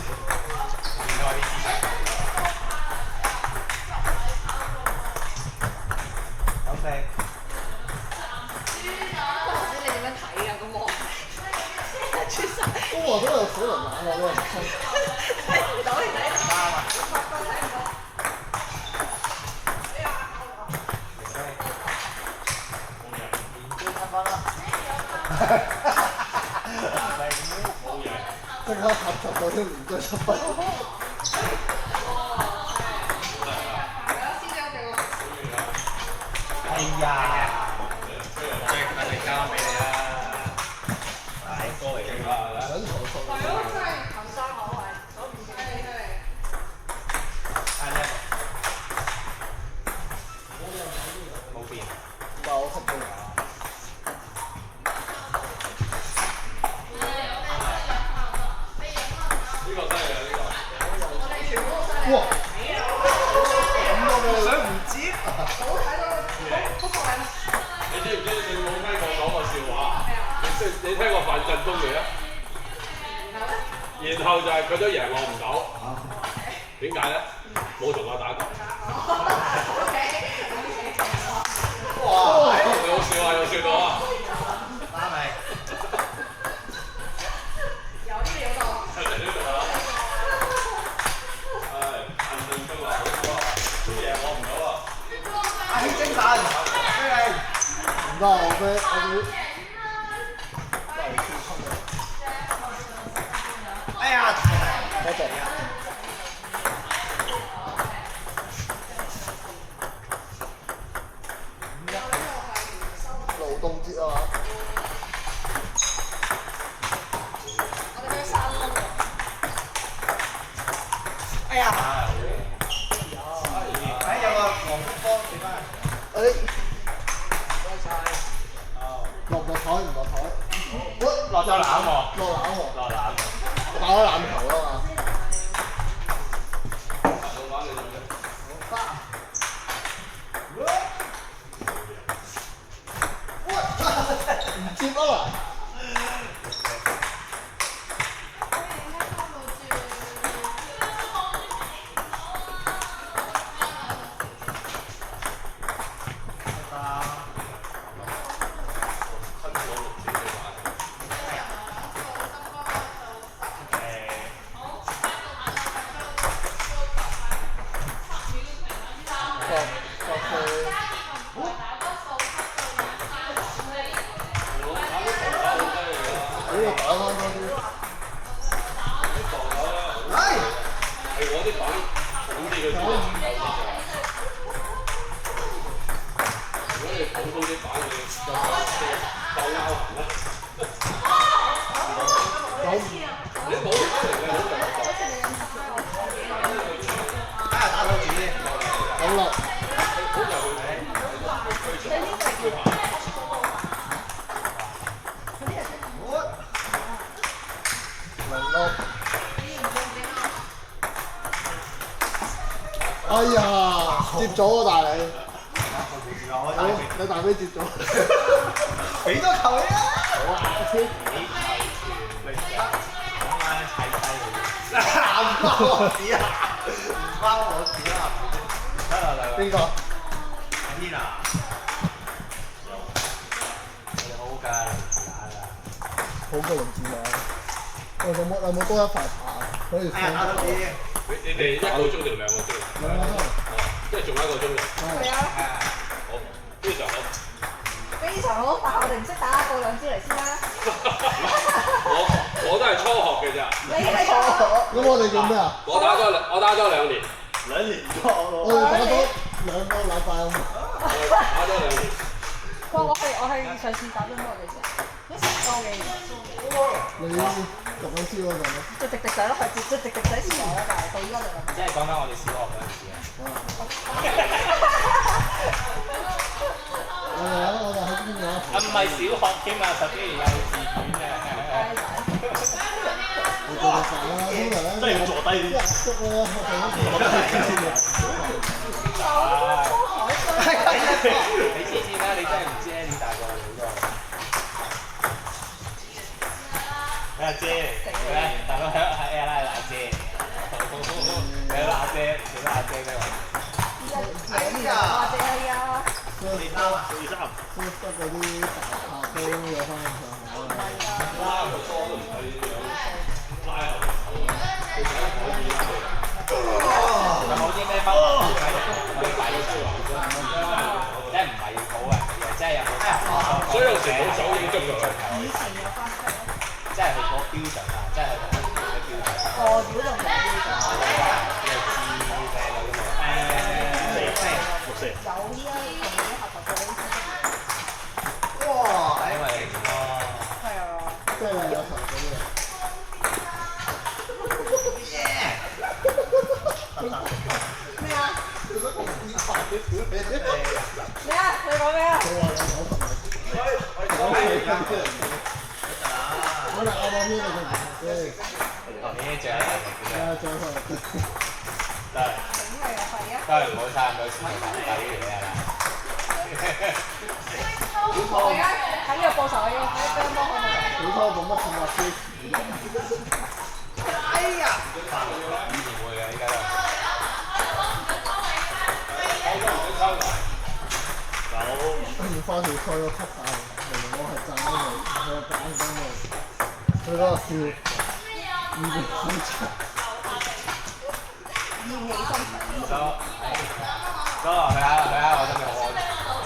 Speaker 2: 練多啲姿勢。
Speaker 1: 有聲。
Speaker 3: 頭先你點樣睇㗎個網？出晒。
Speaker 6: 都話都有水輪眼啊，都係唔清。
Speaker 3: 睇唔到你睇唔到。
Speaker 1: 啱啊！
Speaker 6: 即刻合集到啲連追7分。
Speaker 1: 哎呀！
Speaker 2: 我哋交翻俾你啦。大哥嚟㗎嘛。
Speaker 6: 想投訴。
Speaker 3: 係咯，真係頭三口位，攞唔起真係。
Speaker 2: 冇變。
Speaker 6: 唔係我識到㗎。
Speaker 5: 呢個真係啊！呢個。
Speaker 6: 哇！
Speaker 1: 想唔接？
Speaker 5: 你知唔知你冇聽過講個笑話？你聽過范振東未啊？然後就係佢都贏我唔到。點解咧？冇同我打過。
Speaker 1: 哇！
Speaker 5: 你好笑啊！有笑到啊！
Speaker 1: 啱咪？
Speaker 3: 有啲料到。
Speaker 5: 係咪呢度啊？係范振東話好多，都贏我唔到啊！
Speaker 1: 阿興精神，飛嚟！
Speaker 6: 唔得，我俾。
Speaker 1: 哎呀！
Speaker 6: 多謝。勞動節啊嘛。
Speaker 3: 我哋去山窿喎。
Speaker 1: 哎呀！哎，有個黃福波點啊？
Speaker 6: 誒。落台唔落台？
Speaker 2: 落咗籃喎。
Speaker 6: 落籃喎。
Speaker 2: 落籃。
Speaker 6: 打開籃球啊嘛。
Speaker 5: 老闆你做咩？
Speaker 6: 唔接啊嘛。哎呀，接咗啊大你！你大飛接咗，
Speaker 1: 俾多球你啊！
Speaker 6: 好啊，
Speaker 1: 唔關我事啊！唔關我事啊！嚟
Speaker 6: 邊個？
Speaker 1: 阿天啊！你好㗎，
Speaker 6: 好過龍子良。有冇多一塊茶？可以
Speaker 1: 哎呀，打到你！
Speaker 5: 你哋1個鐘定2個鐘？即係仲有1個鐘嘅。
Speaker 3: 係啊。
Speaker 5: 好，非常好。
Speaker 3: 非常好，但係我哋唔識打，報2支嚟先啦。
Speaker 5: 我都係初學
Speaker 6: 咁我哋做咩啊？
Speaker 5: 我打咗2年，
Speaker 4: 兩年多
Speaker 6: 我哋打多2個禮拜啊嘛。
Speaker 5: 打咗2年。
Speaker 3: 哇！我係上次打咗波嘅時候，一成多嘅。
Speaker 6: 你讀緊書嗰陣咧？
Speaker 3: 就直仔咯，係直仔時代啦，但係到依家就咁。
Speaker 2: 即係講緊我哋小學嗰陣時啊。
Speaker 6: 我哋喺邊度啊？
Speaker 2: 唔係小學添啊，十幾年幼稚園啊。
Speaker 6: 你做飯啦，通常咧
Speaker 4: 真係要坐低啲。
Speaker 6: 一捉咧，
Speaker 2: 你知先啦，你真係唔知咧，你大個好多。阿姐，大佬係阿姐，你阿姐，做咩阿姐咩話？
Speaker 3: 哎呀！謝係啊！
Speaker 6: 得嗰啲大客都有翻上海。
Speaker 5: 拉好多都唔係拉
Speaker 2: 有冇啲咩包可以擺啲出嚟？即係唔係好啊？即係有冇？
Speaker 5: 所以有時好手已經捉咗佢。
Speaker 3: 以前有翻出。
Speaker 2: 即係佢個標準啊！即係佢同嘅標準。
Speaker 3: 哦，如果就唔係標準。
Speaker 2: 你又知靚女㗎嘛？
Speaker 3: 有依家同啲客頭做呢啲。
Speaker 1: 哇！
Speaker 2: 因為你
Speaker 3: 係啊。
Speaker 6: 即係有頭嗰啲啊！
Speaker 3: 咩啊？咩啊？你講咩啊？
Speaker 6: 佢話有90日。我哋啱啱呢個嘅，
Speaker 2: 呢隻係
Speaker 6: 最後。
Speaker 2: 都係
Speaker 3: 係啊，係啊。
Speaker 2: 都係唔好差唔多時間計呢啲嘢啦。
Speaker 3: 我而家喺呢個報仇要喺乒乓球度。
Speaker 6: 小初做乜咁話先？
Speaker 1: 哎呀！
Speaker 2: 以前會嘅，依家都。
Speaker 6: 花條菜都吸晒，明明我係讚緊你，佢又揀緊你，佢嗰個笑，意氣深長。
Speaker 2: 哥，佢喺我身邊，我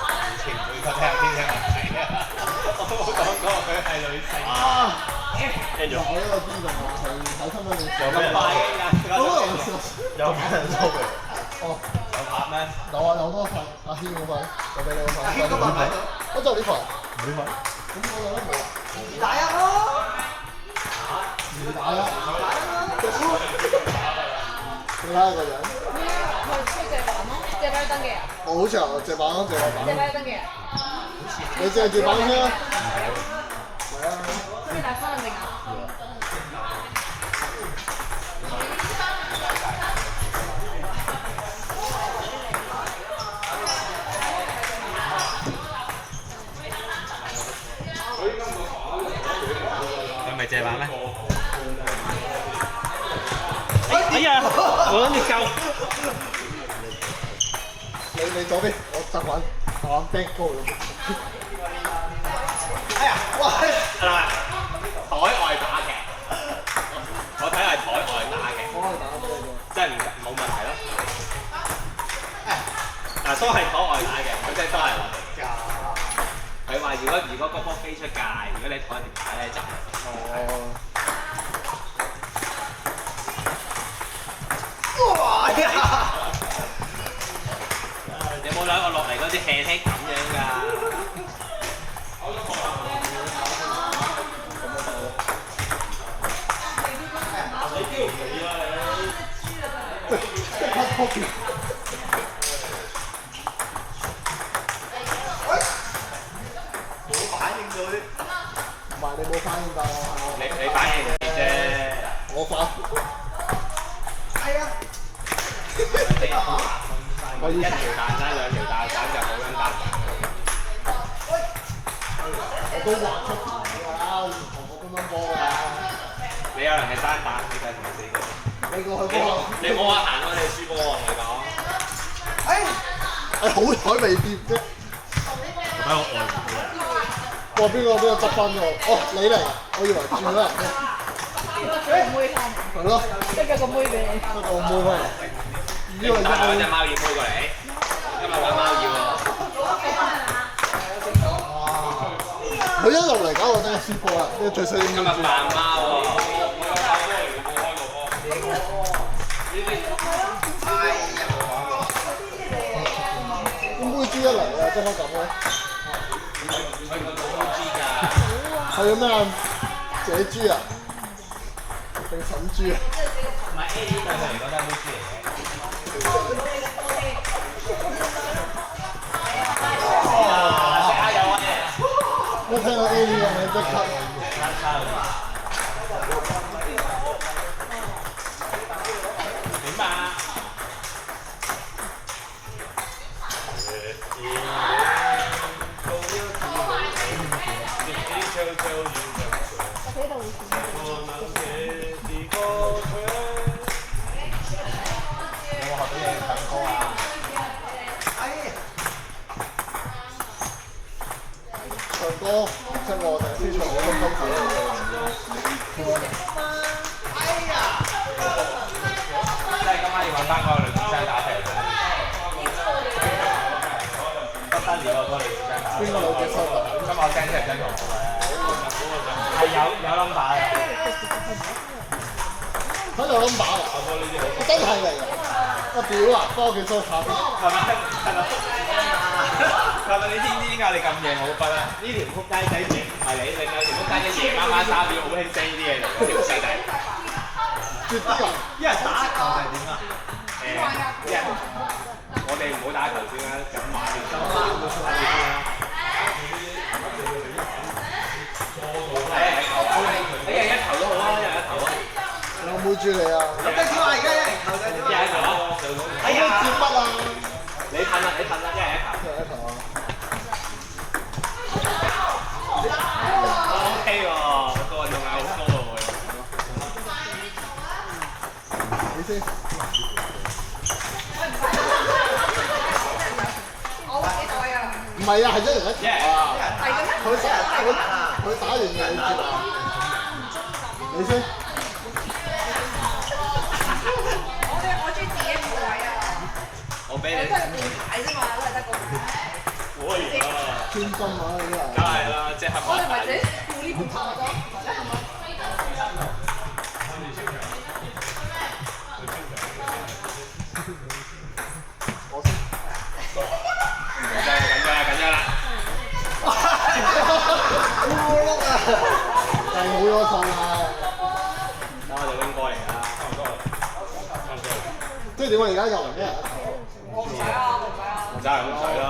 Speaker 2: 完全唔會覺得有啲咩問題啊！我冇講過佢係女性。
Speaker 4: 跟住
Speaker 6: 我呢個邊度係睇新聞定
Speaker 2: 有咁快嘅？
Speaker 4: 有俾人收嘅。
Speaker 6: 哦，
Speaker 2: 有拍咩？
Speaker 6: 有啊，有多份，阿軒嗰份，我俾你嗰份。
Speaker 1: 阿軒嗰份咪
Speaker 6: 我就呢份。
Speaker 4: 唔會買。
Speaker 6: 咁我有得冇啊？
Speaker 1: 打一咯！
Speaker 6: 二打一。你睇下個樣。
Speaker 3: 咪出借版咯，借版登記啊？
Speaker 6: 我好似有借版咯，借版。
Speaker 3: 借版登記啊？
Speaker 6: 你借住版先啊？係啊。
Speaker 3: 咁你帶身份證啊？
Speaker 2: 佢咪借版咩？
Speaker 4: 哎呀，我諗住救。
Speaker 6: 你左邊，我側揾，我 back 高咗。
Speaker 1: 哎呀！哇！
Speaker 2: 係啦，海外打嘅，我睇係海外打嘅，
Speaker 6: 我係打邊個？
Speaker 2: 真係冇問題咯。嗱，都係海外打嘅，佢真係都係我哋。佢話如果個波飛出界，如果你台條牌咧就
Speaker 6: 哦。
Speaker 1: 哇呀！
Speaker 2: 有冇兩個落嚟嗰啲輕輕咁樣㗎？
Speaker 1: 冇反應到啲。
Speaker 6: 唔係你冇反應㗎，
Speaker 2: 你反應唔切啫。
Speaker 6: 我反。
Speaker 1: 係啊！
Speaker 2: 我一條彈彈兩條彈彈就好撚彈彈。
Speaker 6: 我都畫出嚟㗎，唔同我乒乓波㗎。
Speaker 2: 你有人係單彈，你就係同佢死過。
Speaker 6: 你過去嗰個。
Speaker 2: 你冇話行過你輸波喎，同你講。
Speaker 6: 好彩未跌啫。
Speaker 4: 我睇我外援嘅。
Speaker 6: 哇！邊個執分咗？哦，你嚟，我以為轉咗人啫。
Speaker 3: 個妹翻嚟，
Speaker 6: 係咯，
Speaker 3: 即係個妹俾你。
Speaker 6: 不過我妹翻嚟。以為
Speaker 2: 帶兩隻貓耳妹過嚟，今日玩貓耳喎。
Speaker 6: 佢一路嚟搞我真係輸波啦，呢個最衰應該
Speaker 2: 今日扮貓喎。
Speaker 5: 我有拍波嚟，我開過波。
Speaker 6: 即刻咁咧？
Speaker 2: 佢個都知㗎。
Speaker 6: 係咩啊？姐豬啊？定嬸豬啊？
Speaker 2: 唔係 A 對佢嚟講都係妹豬嚟嘅。加油啊！
Speaker 6: 一聽到 A 呢個名即刻。
Speaker 2: 點啊？
Speaker 6: 唱歌即係我哋先唱好多分手
Speaker 2: 即係今晚要揾翻嗰個女先生打嚟。不得了啊！嗰個女先生打。
Speaker 6: 邊個女嘅收㗎？
Speaker 2: 今日我 send 出嚟真同係有 number 嘅。
Speaker 6: 睇有 number 啊！我真係嚟㗎！我屌啊！幫我幾多卡片？
Speaker 2: 係咪你知唔知點解你咁夜冇瞓啊？呢條撲街仔唔係你，另外條撲街仔夜晚3點好興 send 啲嘢嚟嘅條撲街仔。
Speaker 6: 絕對㗎！
Speaker 1: 一人打一球係點啊？
Speaker 2: 一人我哋唔好打球先啦，咁玩完收翻都出嚟先啦。你一人一球都好啊，一人一球啊！
Speaker 6: 我妹豬你啊！
Speaker 1: 咁跟住話而家一人球就點
Speaker 2: 一人一球啊！
Speaker 6: 哎呀！接筆啊！
Speaker 2: 你噴啦，一人一球。
Speaker 6: 一球啊！
Speaker 2: OK 喎，個仲係好高喎。
Speaker 6: 你先。
Speaker 3: 我會幾袋啊？
Speaker 6: 唔係啊，係一人一球啊！
Speaker 3: 係嘅咩？
Speaker 6: 佢打完你接啊！你先。
Speaker 3: 我中意自己冇位啊！
Speaker 2: 我俾你。
Speaker 3: 都係半排啫嘛，都係得個半排。
Speaker 2: 可以啊！
Speaker 6: 天心啊！呢個。
Speaker 2: 梗係啦，即係黑
Speaker 3: 我哋咪
Speaker 2: 馬
Speaker 3: 自己顧呢半排咗，或者係咪？
Speaker 6: 我先。
Speaker 2: 緊張啦！
Speaker 6: 烏碌啊！係好多錯啊！
Speaker 2: 等我哋拎過嚟啦。
Speaker 6: 即係點啊？而家又嚟咩人？
Speaker 3: 我唔使啊，唔使啊。
Speaker 2: 唔使咁使啦。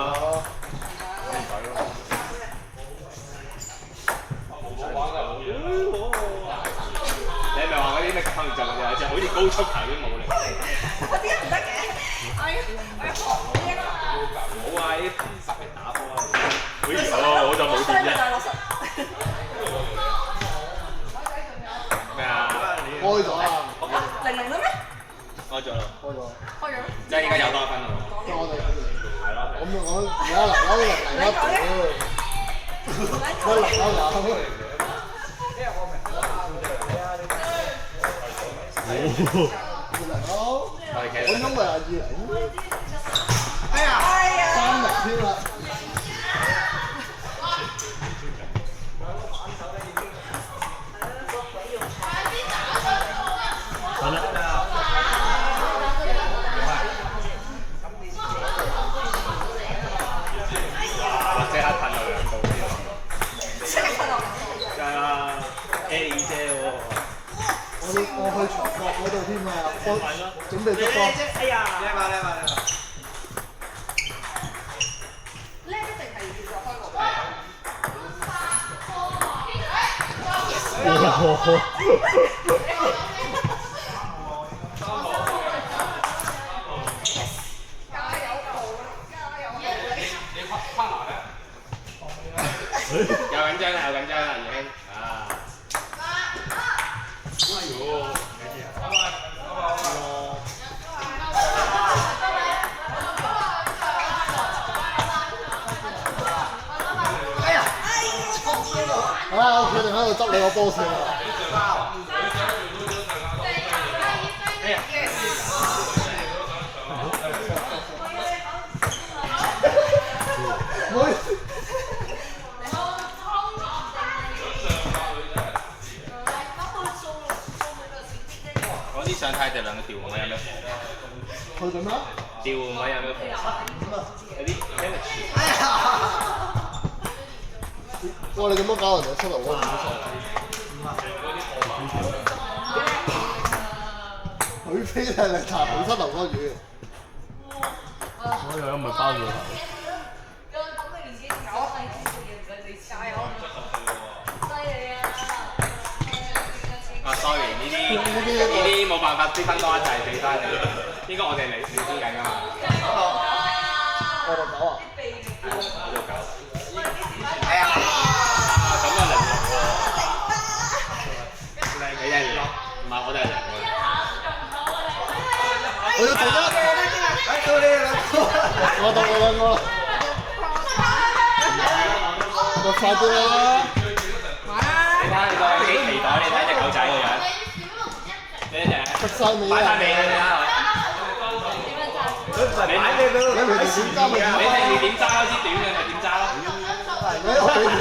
Speaker 2: 你係咪話嗰啲咩抗震嘅，就好似高速球啲冇力？
Speaker 3: 我點解唔得嘅？我要學好呢個。
Speaker 2: 冇啊！啲實力打波啊！我就冇掂啫。咩啊？
Speaker 6: 開咗啊！
Speaker 3: 零啦咩？
Speaker 2: 開咗啦。
Speaker 6: 開咗。
Speaker 3: 開咗咩？
Speaker 2: 即係依家有多一分啦。
Speaker 6: 即係我哋
Speaker 2: 係咯。
Speaker 6: 咁我而家嚟我因為係20，
Speaker 1: 哎呀
Speaker 6: 3日添啦。
Speaker 2: 即刻噴落2度先。梗係啦 ，A 姐喎。
Speaker 6: 我去長角嗰度添啊，準備捉波。
Speaker 2: 哎呀！
Speaker 1: 叻嘛！
Speaker 3: 叻一定係要再開個。加油加油！
Speaker 5: 你翻嚟咧？
Speaker 2: 有緊張啦，已經啊！哎呦！
Speaker 6: 我決定喺度執你個波先啦。
Speaker 2: 嗰啲上太地兩個調換位有咩？
Speaker 6: 佢做咩？
Speaker 2: 調換位有咩？有啲 damage。
Speaker 6: 哇！你咁樣搞人哋膝頭哥點算？許飛係嚟查本膝頭哥魚。
Speaker 4: 我有咪包住個頭。
Speaker 2: 啊 ，sorry， 呢啲冇辦法積分多一齊俾翻你，應該我哋嚟少啲緊㗎嘛。
Speaker 6: 我哋走啊！
Speaker 2: 係啊，咁就零喎。你係零，唔係我哋係零喎。
Speaker 6: 我要做一，
Speaker 1: 到你兩個。
Speaker 6: 我到我兩個啦。我快啲啦！
Speaker 2: 你睇下你個幾期待，你睇隻狗仔個樣，你隻
Speaker 6: 出晒尾
Speaker 2: 擺晒
Speaker 6: 啊！
Speaker 2: 尾啦，你睇下佢。
Speaker 1: 佢唔係擺你俾佢，
Speaker 6: 你平時點揸咪點
Speaker 2: 你平時點揸嗰支短嘅咪點揸咯。
Speaker 6: 你屋企點？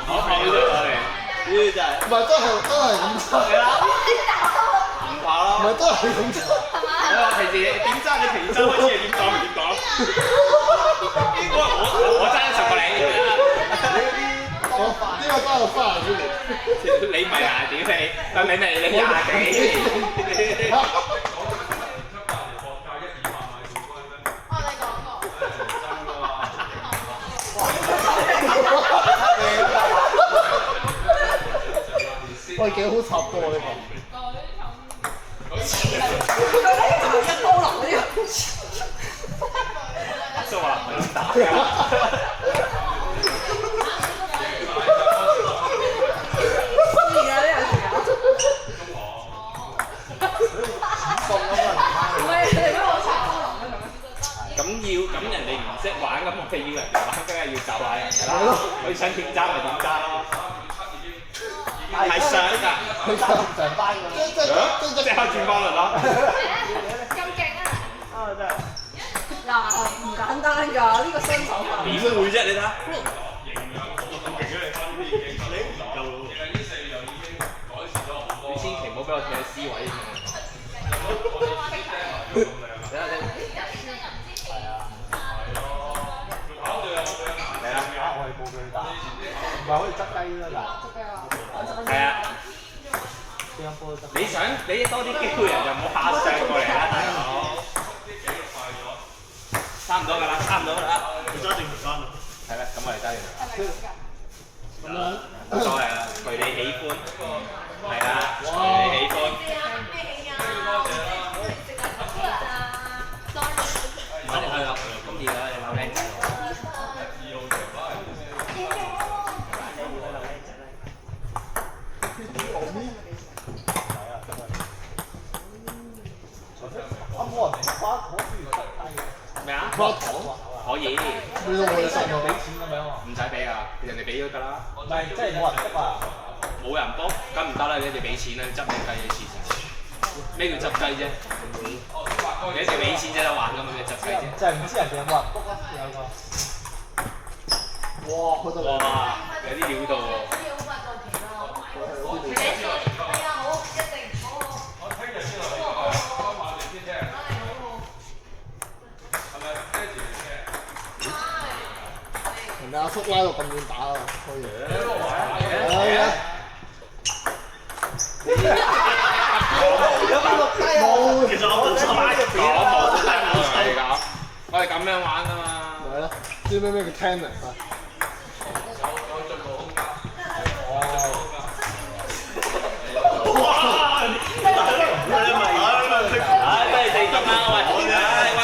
Speaker 2: 好睇呢啲我哋，呢啲就係
Speaker 6: 唔係都係咁揸
Speaker 2: 係啦，唔怕咯。
Speaker 6: 唔係都係咁揸。
Speaker 2: 你話平時點揸？你平時揸開始係點講咪點講？我揸得熟過你。
Speaker 6: 呢個揸到30幾年。
Speaker 2: 你唔係廿幾，你廿幾。
Speaker 6: 喂，幾好插波呢個。
Speaker 2: 阿叔話唔係咁打㗎。咁人哋唔識玩，咁我哋要人哋玩，梗係要就下人㗎啦。佢想點揸咪點揸咯。係上㗎，
Speaker 1: 佢揸唔上班㗎。
Speaker 2: 即刻轉翻嚟啦。
Speaker 3: 咁勁啊！
Speaker 1: 啊真係。
Speaker 3: 嗱，唔簡單㗎，呢個雙手法。
Speaker 2: 點會啫？你睇下。你千祈唔好俾我睇喺 C 位。睇下先。係啊。嚟啦！
Speaker 1: 我係報佢打，唔係可以執雞啦嗱。
Speaker 2: 係啊。你想俾多啲機會人就唔好下上過嚟啦，大佬。差唔多㗎啦，差唔多㗎啦。
Speaker 4: 你揸定唔揸啊？
Speaker 2: 係啦，咁我哋揸完啦。冇所謂啦，隨你喜歡。係啦，隨你喜歡。我哋去啦，咁而家你扭靚仔喎。咩啊？
Speaker 6: 花糖
Speaker 2: 可以，
Speaker 6: 俾到我哋食
Speaker 1: 俾錢咁樣喎。
Speaker 2: 唔使俾啊，人哋俾咗㗎啦。
Speaker 1: 唔係，即係冇人督啊！
Speaker 2: 冇人幫，梗唔得啦！你哋俾錢啦，你執咩雞嘅事實？咩叫執雞啫？你哋俾錢先得玩㗎嘛，你執雞啫。
Speaker 1: 就係唔知人哋有冇人督啊？有個。
Speaker 6: 哇！去到
Speaker 2: 哇！有啲料到喎。
Speaker 6: 人哋阿叔拉到咁遠打啊，可以。冇，
Speaker 4: 其實我冇手拉嘅
Speaker 2: 我冇得嚟㗎，我係咁樣玩㗎嘛。
Speaker 6: 咪係咯，知咩叫 tennis 啊？
Speaker 4: 哇！你咪
Speaker 2: 唉，真係死心啦！喂，唉喂，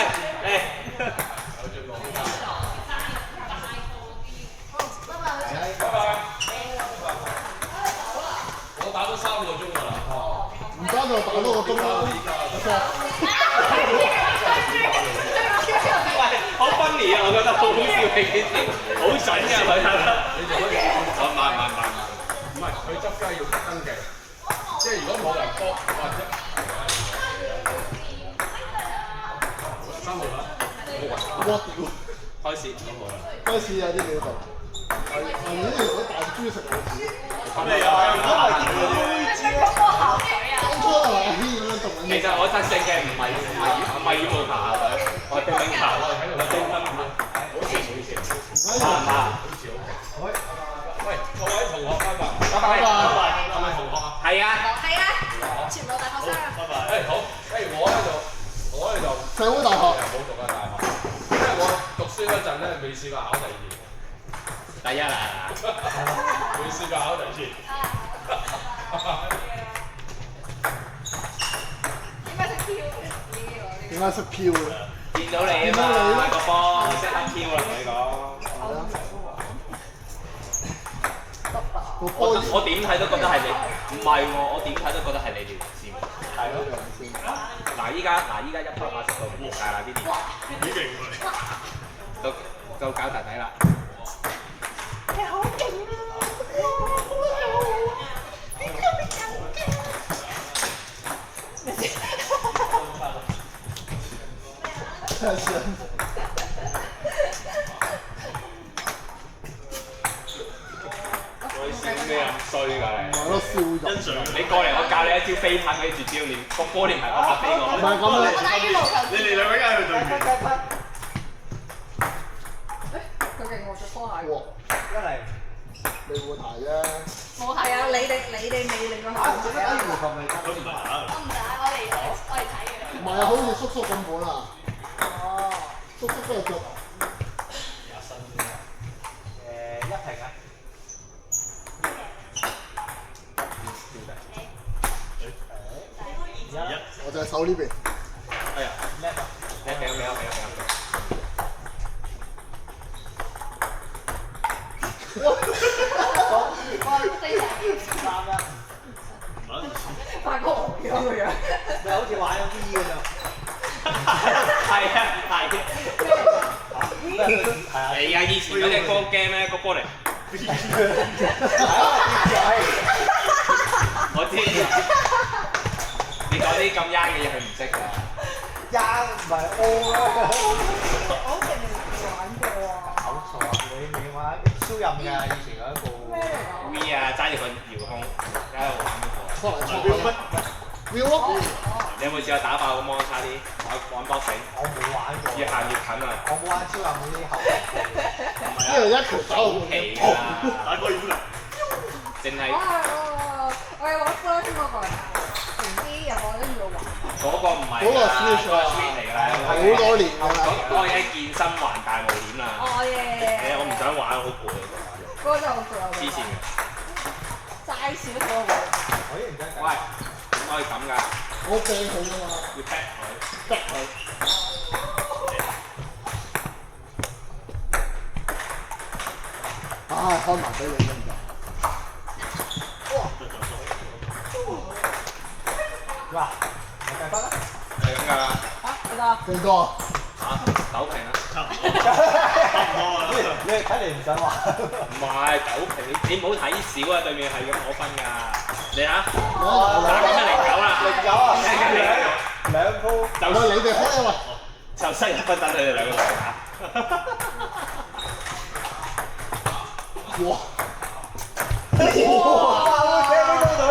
Speaker 5: 我打咗3個鐘㗎啦。
Speaker 6: 唔單就打多個鐘啦。
Speaker 2: 喂，好 funny 啊！我覺得好好笑嘅件事，好準㗎佢覺得。唔
Speaker 5: 唔係，佢執雞要登記，即係如果冇人幫或者3號啦，
Speaker 6: 我屌！
Speaker 2: 開始。
Speaker 6: 開始有啲料到。係呢條大豬食我
Speaker 2: 咁你又係
Speaker 3: 咁多口水啊！
Speaker 6: 當初係阿軒咁樣讀緊。
Speaker 2: 其實我真正嘅唔係羽毛球校隊，我係乒乓球，我乒乓球。
Speaker 5: 喂，各位同學，拜拜。
Speaker 2: 拜拜。
Speaker 5: 係咪同學啊？
Speaker 2: 係啊。
Speaker 3: 係啊，全部大學生啊！
Speaker 5: 誒好，我咧就
Speaker 6: 社會大學
Speaker 5: 冇讀過大學，因為我讀書嗰陣咧未試過考第二，
Speaker 2: 第一啦。
Speaker 5: 未試過考第二。
Speaker 6: 點解識飄嘅？
Speaker 2: 見到你啊嘛，個波識得飄啦，同你講。我點睇都覺得係你，唔係喎，我點睇都覺得係你條線。係咯。嗱依家180度唔界啦呢啲。幾勁喎你！到搞弟弟啦。
Speaker 3: 你好勁啊！
Speaker 6: 真係想。
Speaker 2: 咩咁衰㗎你？
Speaker 6: 係咯，笑容。
Speaker 2: 你過嚟我教你一招飛棒嗰啲絕招，連個波連埋個拍飛我。
Speaker 6: 唔係咁樣。
Speaker 3: 我打羽毛球。
Speaker 4: 你哋兩個而家喺度對決。
Speaker 3: 佢勁喎，着拖鞋。
Speaker 6: 哇！
Speaker 1: 一嚟
Speaker 6: 你會提啫。
Speaker 3: 冇係啊，你哋未令佢
Speaker 1: 打唔到羽毛球咪得。
Speaker 4: 佢唔係打。
Speaker 3: 我唔打，我嚟睇嘅。
Speaker 6: 唔係啊，好似叔叔咁款啊！
Speaker 3: 哦。
Speaker 6: 叔叔都係着。
Speaker 1: 一平啊！
Speaker 6: 我就係手呢邊。
Speaker 2: 哎呀，叻啊！俾我。
Speaker 3: 發哥咁嘅樣，
Speaker 1: 你好似玩緊 V 㗎咋？
Speaker 2: 係啊。你啊，以前嗰隻歌 game 咧，個波嚟。我知。你講啲咁 young 嘅嘢，佢唔識㗎。
Speaker 1: young 唔係 O 啦。
Speaker 3: 我好似未玩過喎。
Speaker 1: 搞錯，你未玩超任㗎，以前嗰一部。
Speaker 3: 咩嚟㗎
Speaker 2: V 啊，揸住個遙控，喺度玩嗰個。
Speaker 6: 要咯。
Speaker 2: 你有冇試過打爆個摩差啲玩 boxing？
Speaker 1: 我冇玩過。
Speaker 2: 越行越近啊！
Speaker 1: 我冇玩超任嗰啲後。
Speaker 6: 因為一條手
Speaker 2: 好奇㗎，
Speaker 4: 打高爾夫球。
Speaker 2: 淨係
Speaker 3: 我有玩 Flash 嗰個，唔知有冇跟住我玩。
Speaker 2: 嗰個唔係
Speaker 6: 嗰個 Switch 啊，
Speaker 2: 嚟㗎，
Speaker 6: 好多年㗎啦。
Speaker 2: 嗰個喺健身環大冒險啦。
Speaker 3: 哦耶！
Speaker 2: 我唔想玩，好攰啊！
Speaker 3: 嗰個真係好攰啊！
Speaker 2: 黐線嘅。
Speaker 3: 齋少咗喎。
Speaker 1: 我依然真係。
Speaker 2: 喂，點可以咁㗎？
Speaker 6: 我掟佢㗎嘛，
Speaker 2: 要劈佢。
Speaker 6: 得佢。唉，開埋俾你咁就。
Speaker 1: 哇！你計分啦。
Speaker 2: 係咁㗎啦。
Speaker 3: 幾多？
Speaker 6: 幾多啊？
Speaker 2: 嚇，9平啊！
Speaker 1: 你睇嚟唔想玩。
Speaker 2: 唔係9平，你唔好睇少啊！對面係咁攞分㗎。你睇，打緊109啦。
Speaker 1: 0-9啊！兩鋪。
Speaker 2: 就
Speaker 6: 喂，你哋開啊嘛！
Speaker 2: 就7分等你哋兩個嚟打。
Speaker 6: 哇！
Speaker 1: 哇！我聽呢個隊。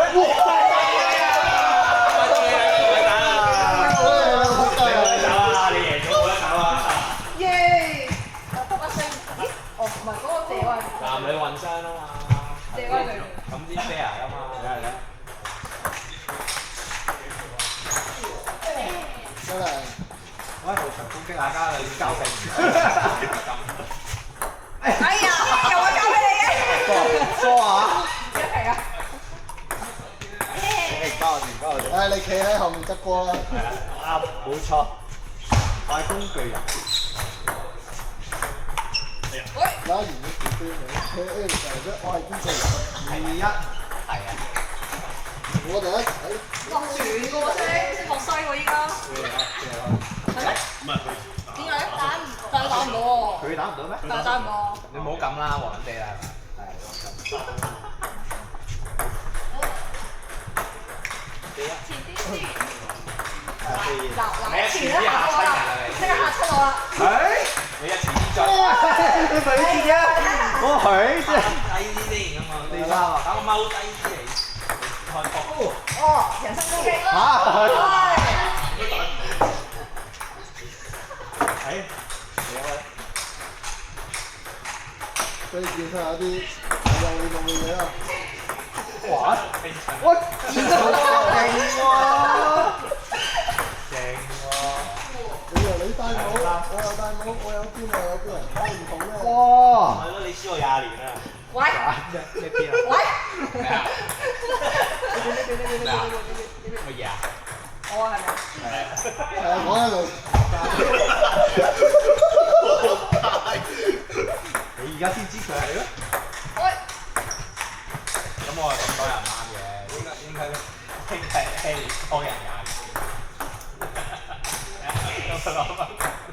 Speaker 1: 男女混雙啊嘛，咁先 fair 噶嘛。嚟嚟。
Speaker 6: 真係。
Speaker 1: 我喺後場攻擊大家，你交勝唔到。
Speaker 3: 哎呀，又會交俾你嘅。
Speaker 1: 疏下。
Speaker 3: 一平啊！
Speaker 1: 交我哋。
Speaker 6: 誒，你企喺後面執波啦。
Speaker 1: 係啊，啱，冇錯。我係工具人。
Speaker 6: 有一年嘅時飛你，佢 A 就係啫，我係工具人。
Speaker 1: 2-1。係啊。
Speaker 6: 我哋一齊。
Speaker 3: 落船嘅喎，識落西喎依家。係咩？
Speaker 4: 唔係佢。
Speaker 3: 點解打唔但係打唔到喎？
Speaker 1: 佢打唔到咩？
Speaker 3: 但係打唔到。
Speaker 1: 你唔好咁啦，黃地啦，係
Speaker 3: 嗱，前一下我啦，即刻嚇親我啦！
Speaker 2: 你一前之進。
Speaker 1: 你咪知嘅，我係即係
Speaker 2: 低啲先咁啊！
Speaker 1: 第三啊，
Speaker 2: 等我踎低啲嚟開波。
Speaker 6: 俾你見下有啲有味道嘅嘢啊！
Speaker 1: 哇！我見到勁喎！勁喎！
Speaker 6: 你又你戴帽，我又戴帽，我有邊我有邊，我唔同咧。
Speaker 1: 哇！
Speaker 2: 係咯，你輸我20年啦。
Speaker 3: 喂，
Speaker 1: 呢邊啊？
Speaker 3: 喂，
Speaker 2: 咩啊？乜嘢啊？
Speaker 3: 我係咪？
Speaker 6: 係啊，講喺度。
Speaker 1: 你而家先知佢係咯？
Speaker 3: 喂，
Speaker 2: 咁我係咁多人啱嘅，應該多人啱。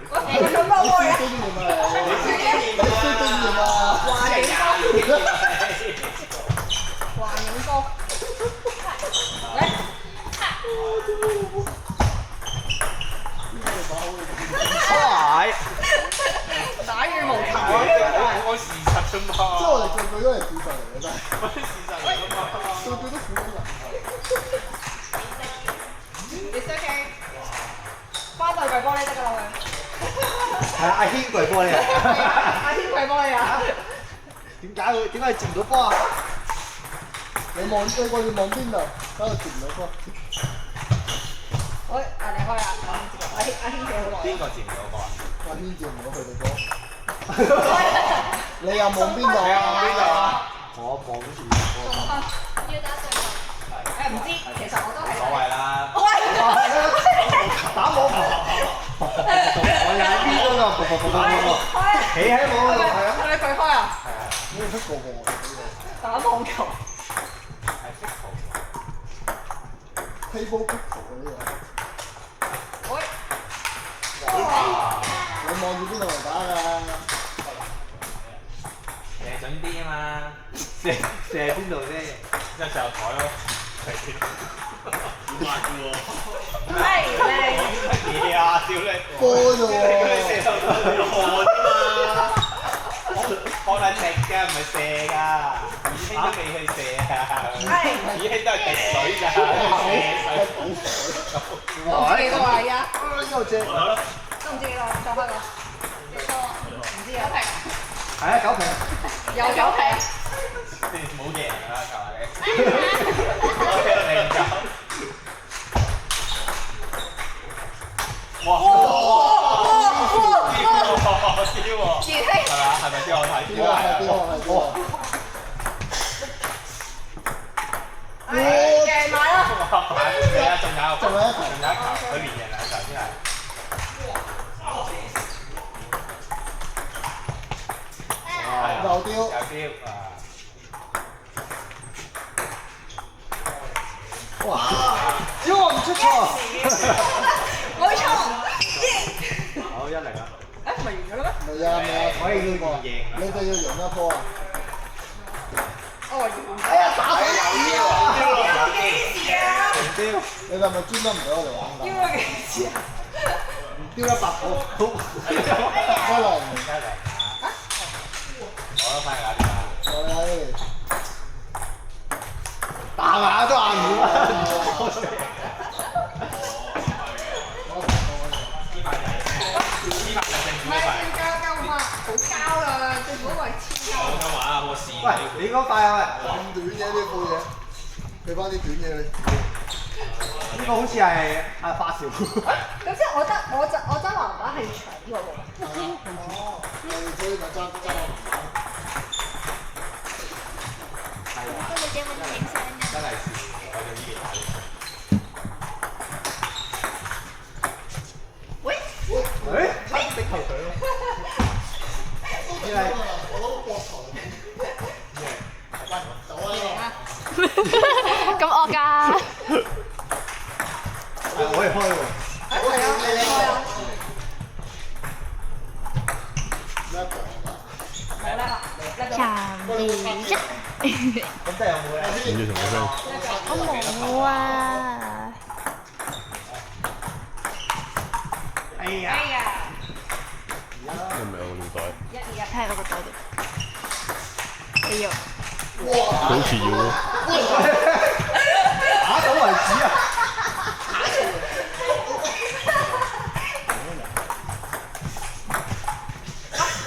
Speaker 3: 我咁多個人，
Speaker 6: 經驗啊！
Speaker 3: 你
Speaker 6: 經驗啊！
Speaker 3: 華影哥，華影哥，喂，
Speaker 1: 快！
Speaker 3: 打羽毛球啊！
Speaker 2: 我事實啫嘛。
Speaker 6: 即係我哋句句都係事實嚟嘅，真係。
Speaker 2: 嗰啲事實嚟㗎嘛。
Speaker 6: 句句都苦緊人。
Speaker 3: It's okay，翻對櫃玻璃得㗎啦
Speaker 1: 係阿軒跪波你啊！
Speaker 3: 阿天櫃玻璃啊！
Speaker 1: 點解接唔到波啊？
Speaker 6: 你望對過你望邊度？喺度接唔到波。
Speaker 3: 喂，你開啊！阿軒企好耐。
Speaker 2: 邊個接唔到波啊？
Speaker 6: 阿軒接唔到佢哋波。你又望邊度啊？
Speaker 1: 我望住
Speaker 3: 送分。要打對球。誒唔知，其實我都係。
Speaker 2: 所謂啦。
Speaker 1: 打網球，我又喺邊嗰度，企喺網嗰度，係啊。
Speaker 3: 你佢開啊？
Speaker 6: 你識個個我哋呢
Speaker 3: 打網球。
Speaker 2: 係識圖。
Speaker 6: table picture 嗰啲啊！
Speaker 3: 喂。
Speaker 6: 你望住邊度嚟打㗎？
Speaker 2: 射準啲啊嘛，
Speaker 1: 射邊度啫？
Speaker 2: 即係射台咯。係。好慢嘅喎。
Speaker 3: 係靚。
Speaker 2: 乜嘢啊？屌你！
Speaker 6: 波啫喎！
Speaker 2: 你射手波啫嘛。幫你踢㗎，唔係射㗎。以興都未去射啊。以興都係滴水㗎。
Speaker 3: 都唔知幾多啊？而家
Speaker 6: 又正。
Speaker 3: 都唔知幾多，再開個。幾多？唔知啊。
Speaker 1: 係啊，9瓶。
Speaker 3: 有9瓶。
Speaker 2: 你冇贏啦，求下你。我聽到你唔夠。哇！超喎！
Speaker 3: 自欺。
Speaker 2: 係咪啊？係咪先？我睇
Speaker 6: 邊個係邊個係邊個？
Speaker 3: 贏埋啦！
Speaker 2: 係啊，仲有，
Speaker 6: 仲有一球，
Speaker 2: 佢連贏2球先係。
Speaker 6: 又丟。
Speaker 2: 有丟啊！
Speaker 1: 哇！只我唔出錯。
Speaker 3: 冇錯。
Speaker 1: 好1-0啊！
Speaker 3: 誒唔係完咗啦咩？
Speaker 6: 唔係啊，唔係啊，
Speaker 1: 我哋要贏啊！
Speaker 6: 你哋要贏一波啊！
Speaker 3: 哦，完。
Speaker 6: 哎呀，打死
Speaker 3: 丟幾時啊？
Speaker 1: 丟，
Speaker 6: 你哋係咪專登唔俾我哋玩㗎？
Speaker 3: 丟咗幾時啊？
Speaker 1: 丟100個。
Speaker 6: 可能。
Speaker 2: 我都翻嚟啦，點啊？
Speaker 6: 係。
Speaker 1: 打牙都硬唔
Speaker 3: 唔係要交嘛，好交啦，最好係黐交。
Speaker 2: 我想玩啊，我試。
Speaker 1: 喂，你嗰塊啊
Speaker 6: 咁短嘅呢副嘢，俾翻啲短嘢你。
Speaker 1: 喂，呢個好似係阿花少。
Speaker 3: 咁即係我爭籃板係長呢個喎。
Speaker 6: 哦，所以咪爭我唔玩。
Speaker 2: 真係試，我就依然睇。
Speaker 3: 喂，
Speaker 1: 差啲頂頭水咯。
Speaker 6: 我攞個膊頭。走啊！
Speaker 7: 咁惡㗎？
Speaker 1: 我可以開喎。
Speaker 3: 係啊，你開啊。
Speaker 6: 叻㗎！
Speaker 3: 冇叻啦，叻咗。
Speaker 7: 3、2、1。
Speaker 1: 咁真係有冇咧？
Speaker 4: 跟住同我聲。
Speaker 7: 我冇啊。
Speaker 1: 哎呀！
Speaker 3: 哎呀！
Speaker 4: 因為我腦袋。
Speaker 7: 睇下我個袋度。哎呦！
Speaker 4: 好似要咯。
Speaker 1: 打到為止啊！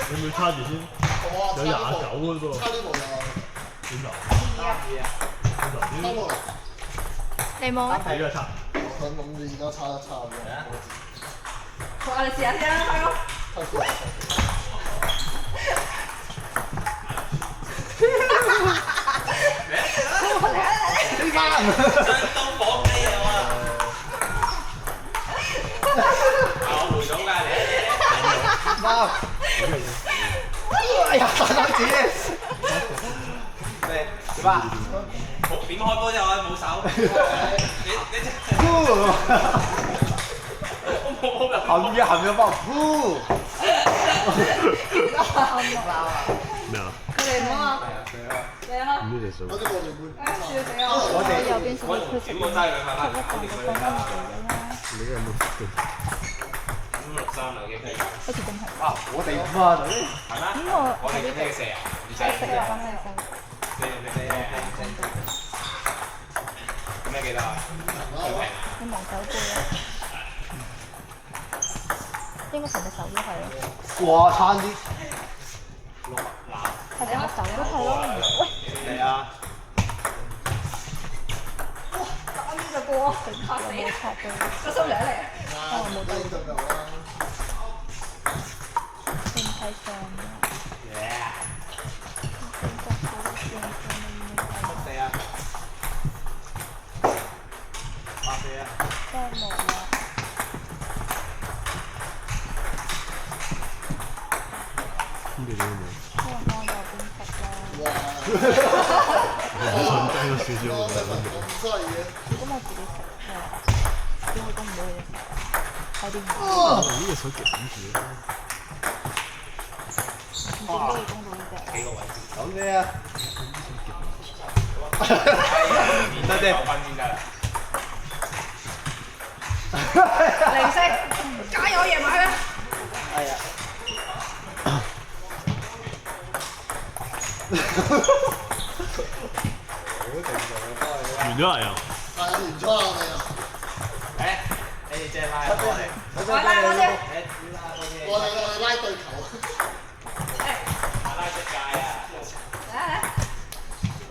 Speaker 4: 你會叉住先？有29嗰個。
Speaker 6: 差呢部啊！
Speaker 4: 點頭？
Speaker 6: 差落嚟，
Speaker 7: 你冇咩？
Speaker 4: 你呢個叉。
Speaker 6: 佢諗住而家差一差嘅。
Speaker 3: 我哋試下先啦，輝哥。
Speaker 1: 呢班
Speaker 2: 都綁機啊嘛！我回到㗎你。
Speaker 1: 貓。哎呀，大膽子！咩？點啊？
Speaker 2: 點開波啫？我冇手。你
Speaker 1: 含咗幫呼。
Speaker 4: 咩啊？
Speaker 3: 佢哋唔啊？你啊？
Speaker 4: 唔知隻數。
Speaker 6: 嗰啲我哋會。
Speaker 3: 笑死我！
Speaker 1: 我哋
Speaker 7: 右邊手佢
Speaker 2: 點我揸兩塊
Speaker 7: 一個就放翻入嚟啦，
Speaker 4: 你有冇識
Speaker 2: 563啦，已經係。
Speaker 7: 好似真係。
Speaker 1: 哇！我哋5啊，女。
Speaker 2: 係咩？
Speaker 7: 咁我
Speaker 2: 我哋咩射啊？唔使。
Speaker 7: 食落翻嚟
Speaker 2: 咁咩幾多啊？
Speaker 7: 你望手背啊，應該成隻手都係咯，
Speaker 1: 哇！差啲。
Speaker 7: 係成隻手都係咯。喂，
Speaker 1: 嚟啊！
Speaker 3: 啱呢個波，嚇死
Speaker 7: 有冇插到？
Speaker 3: 個心嚟嚟。
Speaker 6: 冇得就有啦。
Speaker 7: 身體上嘅。
Speaker 1: 四啊！8四啊！
Speaker 7: 真係冇啦。
Speaker 4: 咁你點冇？
Speaker 7: 因為我右邊食啦。
Speaker 6: 哇！
Speaker 4: 我低咗少少喎，
Speaker 6: 咁犀嘅。
Speaker 7: 如果我自己食，點會供唔到你哋食？睇電
Speaker 4: 呢個手夾住啦。
Speaker 7: 唔知都會供到呢隻。
Speaker 2: 幾個位置？
Speaker 1: 咁咩啊？得啫。
Speaker 2: 分先得啦。
Speaker 3: 零食，加油夜晚啦！
Speaker 1: 係啊。
Speaker 4: 完咗嚟啊！
Speaker 6: 係啊，完咗啦我哋啊！
Speaker 2: 誒，你哋借拉過嚟。
Speaker 3: 我拉我先。
Speaker 6: 我哋拉對球。
Speaker 2: 拉出界啊！
Speaker 3: 嚟嚟。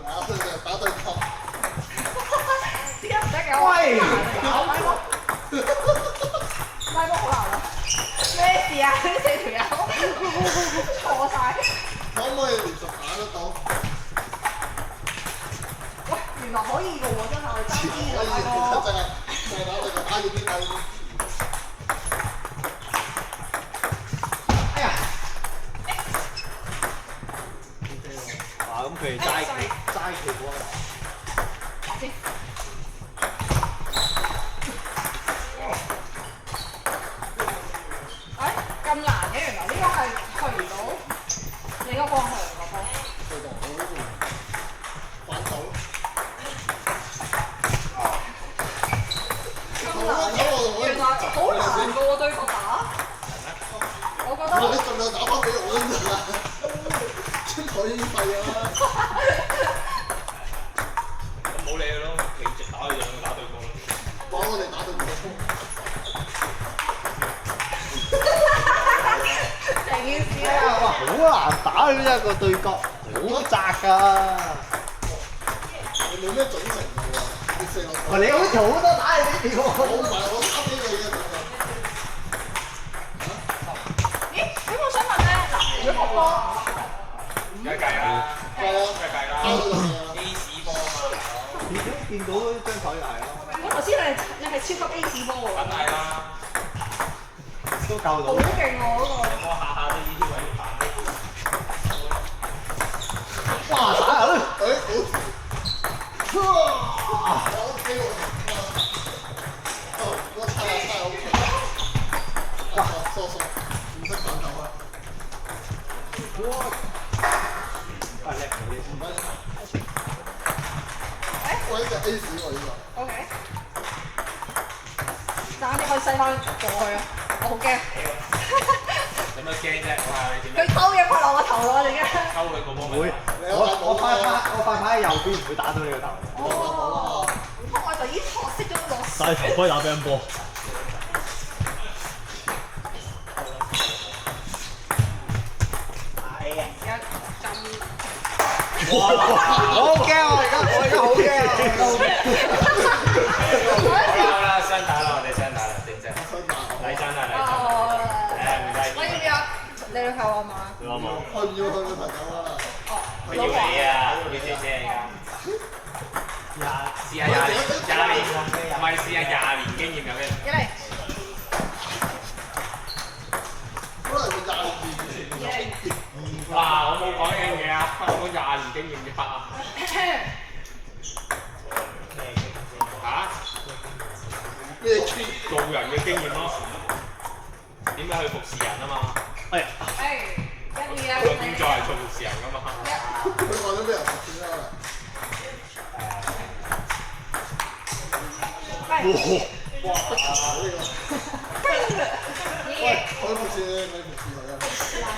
Speaker 6: 打對球，打對球。
Speaker 3: 點解唔得嘅？喂！拉波好難啊！咩事啊？呢4條友錯晒。
Speaker 6: 可唔可以連續打得到？
Speaker 3: 喂，原來可以嘅喎，真係我哋爭啲就拉
Speaker 6: 可以，
Speaker 3: 波。
Speaker 6: 就係打對球，打呢邊打呢邊。
Speaker 1: 哎呀！哇！咁佢哋齋橋波。
Speaker 3: 先。咁難嘅，原來呢個係去唔到你個方向個波。
Speaker 6: 對到反手。
Speaker 3: 咁難嘅，原來好難嘅喎對角打。我覺得。
Speaker 6: 你盡量打翻俾我先得啦，張台已經廢啦。
Speaker 2: 咁冇理佢咯，你直打佢就打對方咯。
Speaker 6: 幫我哋打對波。
Speaker 3: 成件事
Speaker 1: 哎呀！哇！好難打呢一個對角，好窄㗎。
Speaker 6: 你冇咩準繩嘅喎，你射落去。
Speaker 1: 喂，你好似好多打你呢邊
Speaker 6: 我唔
Speaker 1: 喎。
Speaker 6: 係我打俾你嘅。
Speaker 3: 咦？咁我想問咧，嗱，如果個波
Speaker 2: 梗係計啦，
Speaker 6: 係啊，
Speaker 2: 梗係計啦。
Speaker 6: 打到嚟啊！
Speaker 2: 機屎波啊嘛，
Speaker 1: 見到張台就係咯，
Speaker 3: 我頭先你係超級 A 字波喎，
Speaker 2: 梗係啦。
Speaker 1: 都夠到
Speaker 3: 好。勁喎嗰個。
Speaker 2: 我下下都呢啲位要彈。
Speaker 1: 哇！打啊！
Speaker 6: 好。OK 喎。我猜下猜 OK。哇！疏疏，唔識反頭啊！
Speaker 1: 哇！叻到你先。
Speaker 6: 我呢隻 A 屎喎呢個。
Speaker 3: O K。爭啲可以西翻過去啊！我好驚。
Speaker 2: 有乜驚啫？我話你點
Speaker 3: 佢偷嘢拍落我頭咯，陣間。
Speaker 2: 溝佢個波咪？
Speaker 6: 會。
Speaker 1: 我塊牌喺右邊，唔會打到你個頭。
Speaker 3: 哦。我就已經學識咗個。
Speaker 4: 戴頭盔打乒乓波。
Speaker 3: 浸。
Speaker 1: 我好驚啊！我而家好驚啊！
Speaker 2: 好啦，雙打啦，我哋雙打啦，正正。嚟真啦，嚟真。唔介意。
Speaker 3: 我要唔要你女朋友嘛？
Speaker 4: 你話冇？
Speaker 6: 去唔要去女朋友啊？
Speaker 2: 佢要你啊，要姐姐㗎。試下廿年，唔係試下廿年經驗有咩？
Speaker 3: 一嚟。
Speaker 6: 可能佢廿年
Speaker 2: 哇！我冇講呢樣嘢啊，我講廿年經驗嘅啊。嚇？
Speaker 6: 咩經
Speaker 2: 做人嘅經驗咯。點解去服侍人啊嘛？
Speaker 3: 誒，一二啊！
Speaker 2: 佢個工作係做服侍人㗎嘛。
Speaker 6: 佢話咗俾人服先啦。哇！不查呢個。喂，佢服侍你服侍佢啊？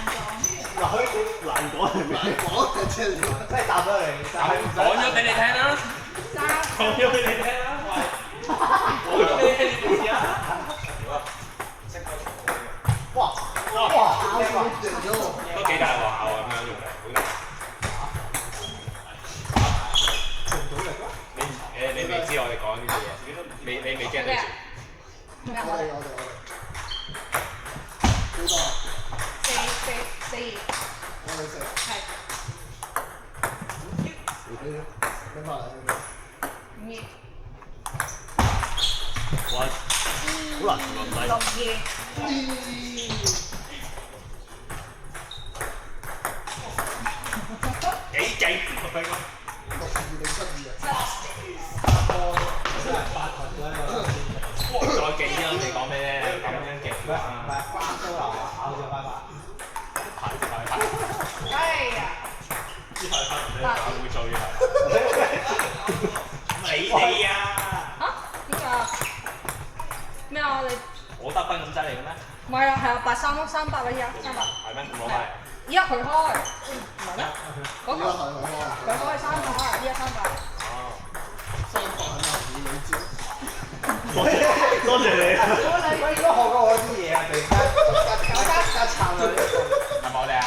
Speaker 4: 難講係咩？
Speaker 6: 難講嘅啫，
Speaker 1: 真係答咗你，
Speaker 2: 講咗俾你聽啦。講咗俾你聽啦。講咗俾你聽點啊？
Speaker 1: 哇！
Speaker 6: 贏咗喎。
Speaker 2: 都幾大鑊啊！咁樣用嚟，好大。你未知我哋講呢啲嘢，你未 get 到住。
Speaker 6: 我哋幾多啊？
Speaker 3: 四二。
Speaker 6: 我哋食。
Speaker 3: 係。
Speaker 6: 俾埋你。
Speaker 3: 五二。
Speaker 4: 哇！好難做咁
Speaker 3: 六
Speaker 4: 低。
Speaker 3: 二。
Speaker 2: 幾勁？
Speaker 6: 62定72啊？
Speaker 2: 再勁啲我哋講咩咧？咁樣勁
Speaker 1: 唔係花都流考咗拜拜。
Speaker 3: 哎呀！
Speaker 2: 會做嘅。你哋啊！
Speaker 3: 嚇？點解啊？咩啊？你
Speaker 2: 我得分咁犀利嘅咩？
Speaker 3: 唔係啊，係啊，83 300啦，依家300。
Speaker 2: 係咩？攞埋。
Speaker 3: 依家佢開，唔係咩？嗰個佢開係300，依家300。
Speaker 2: 哦。
Speaker 6: 300係咪你知？
Speaker 4: 多謝你。
Speaker 1: 我應該學過我啲嘢啊！突然間加撐啊！
Speaker 2: 係咪我哋啊？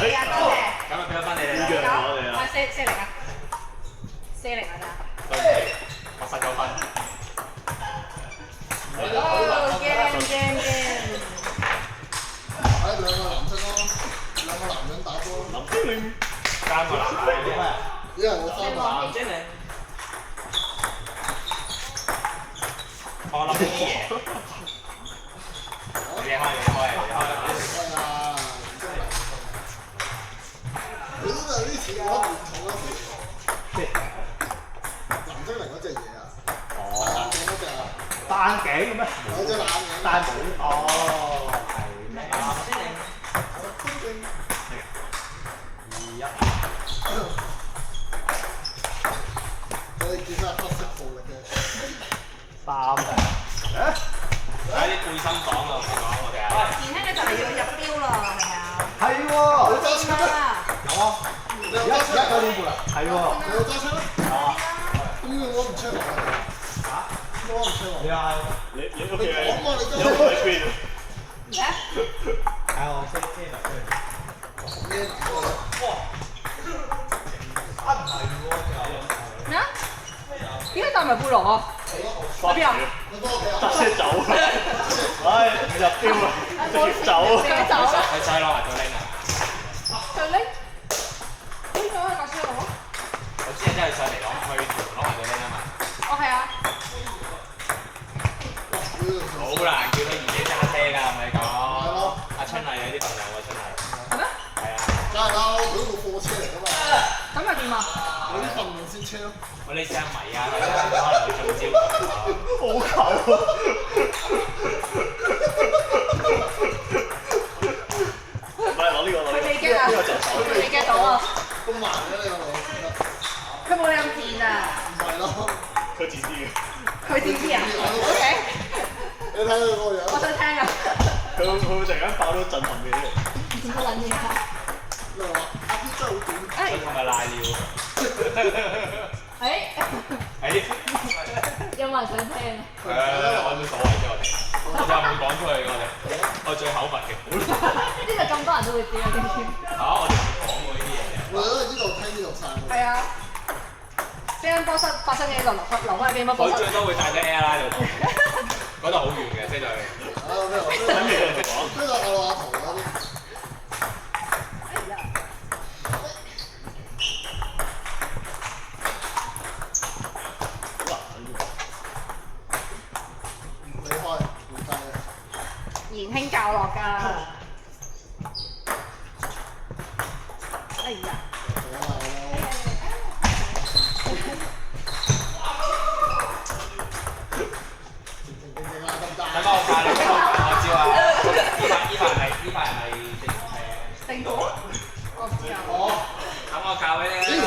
Speaker 3: 哎呀，多謝。
Speaker 2: 咁啊，俾咗分你哋
Speaker 3: 九，
Speaker 2: 啦。
Speaker 3: 係4-0啊，4-0啊咋？
Speaker 2: 對唔住，我失咗分。
Speaker 3: 哦，驚！
Speaker 6: 兩個藍色咯，兩個男人打波。
Speaker 4: 林精靈。
Speaker 2: 三個男仔啲咩？
Speaker 6: 一人有3個。
Speaker 2: 藍精靈。我諗啲嘢。你開。
Speaker 6: 係啊，你都係呢次我唔同嗰時。藍精靈嗰隻嘢啊！眼鏡嗰隻啊！
Speaker 1: 戴眼鏡嘅咩？
Speaker 6: 有隻眼鏡。
Speaker 1: 戴帽。哦，係咩？藍精靈。
Speaker 6: 我哋見到黑色暴力嘅。
Speaker 1: 3嘅。
Speaker 2: 睇啲背心黨啊！我哋啊。
Speaker 3: 年輕嘅就嚟要入標啦，係咪啊？
Speaker 1: 係喎。
Speaker 6: 有揸車咩？
Speaker 1: 有啊。而家9點半啦。係喎。
Speaker 6: 你有揸車咩？
Speaker 1: 有啊。
Speaker 6: 我唔車喎。
Speaker 1: 嚇？
Speaker 6: 我唔車喎。
Speaker 1: 你啊？
Speaker 4: 你屋企係
Speaker 6: 我幫你
Speaker 4: 有喺邊？
Speaker 3: 咩？
Speaker 1: 係我飛機嚟嘅。哇！啊唔係喎，
Speaker 3: 咩啊？點解帶埋背囊啊？
Speaker 4: 喺邊啊？
Speaker 6: 你幫我企啊！
Speaker 4: 搭車走啦！唉，入標啦，直接走啊！
Speaker 3: 自己走啊！
Speaker 2: 佢再攞埋咗拎啊！
Speaker 3: 再拎？拎咗喺架車度咯。
Speaker 2: 我知真係上嚟攞埋咗拎啊嘛！
Speaker 3: 哦，係啊。
Speaker 2: 好難叫到二姐揸車㗎，係咪講？阿春麗有啲朋友喎，春麗。
Speaker 3: 係咩？
Speaker 2: 係啊。
Speaker 6: 梗係啦，佢嗰個貨車嚟㗎嘛。
Speaker 3: 咁又點啊？
Speaker 6: 有啲訓練先車咯。
Speaker 2: 喂，你試下迷啊，可能會中招。
Speaker 4: 好球啊！唔係攞呢個攞呢個。
Speaker 3: 佢未 get 啊！佢未 get 到啊！
Speaker 6: 咁慢嘅你個腦。
Speaker 3: 佢冇你咁賤啊！
Speaker 6: 唔係咯。
Speaker 4: 佢自知嘅。
Speaker 3: 佢點知啊？OK。
Speaker 6: 你睇佢個樣。
Speaker 3: 我想聽啊！
Speaker 4: 佢會突然間爆咗震撼嘅嘢。
Speaker 3: 點乜撚嘢啊？
Speaker 6: 你話阿 B 真係好短。
Speaker 3: 誒，
Speaker 2: 係咪賴尿？
Speaker 7: 有冇人想聽啊？
Speaker 2: 我冇所謂啫，我哋唔會講出去嘅，我最口密嘅。
Speaker 7: 呢個咁多人都會知啊，點知？
Speaker 2: 我哋唔講過呢啲嘢嘅。
Speaker 6: 我哋都係呢度聽呢度晒。
Speaker 3: 係啊。乒乓波室發生嘅一個留翻喺乒乓波室。
Speaker 2: 佢最多會帶隻 Air 啦喺度，嗰度好遠嘅，飛到去。
Speaker 6: 呢度我阿圖嗰啲。
Speaker 3: 賢興教落㗎。哎呀！
Speaker 2: 等我教你，我知啊。呢排係
Speaker 3: 定果？我唔知啊。
Speaker 2: 等我教俾你啦。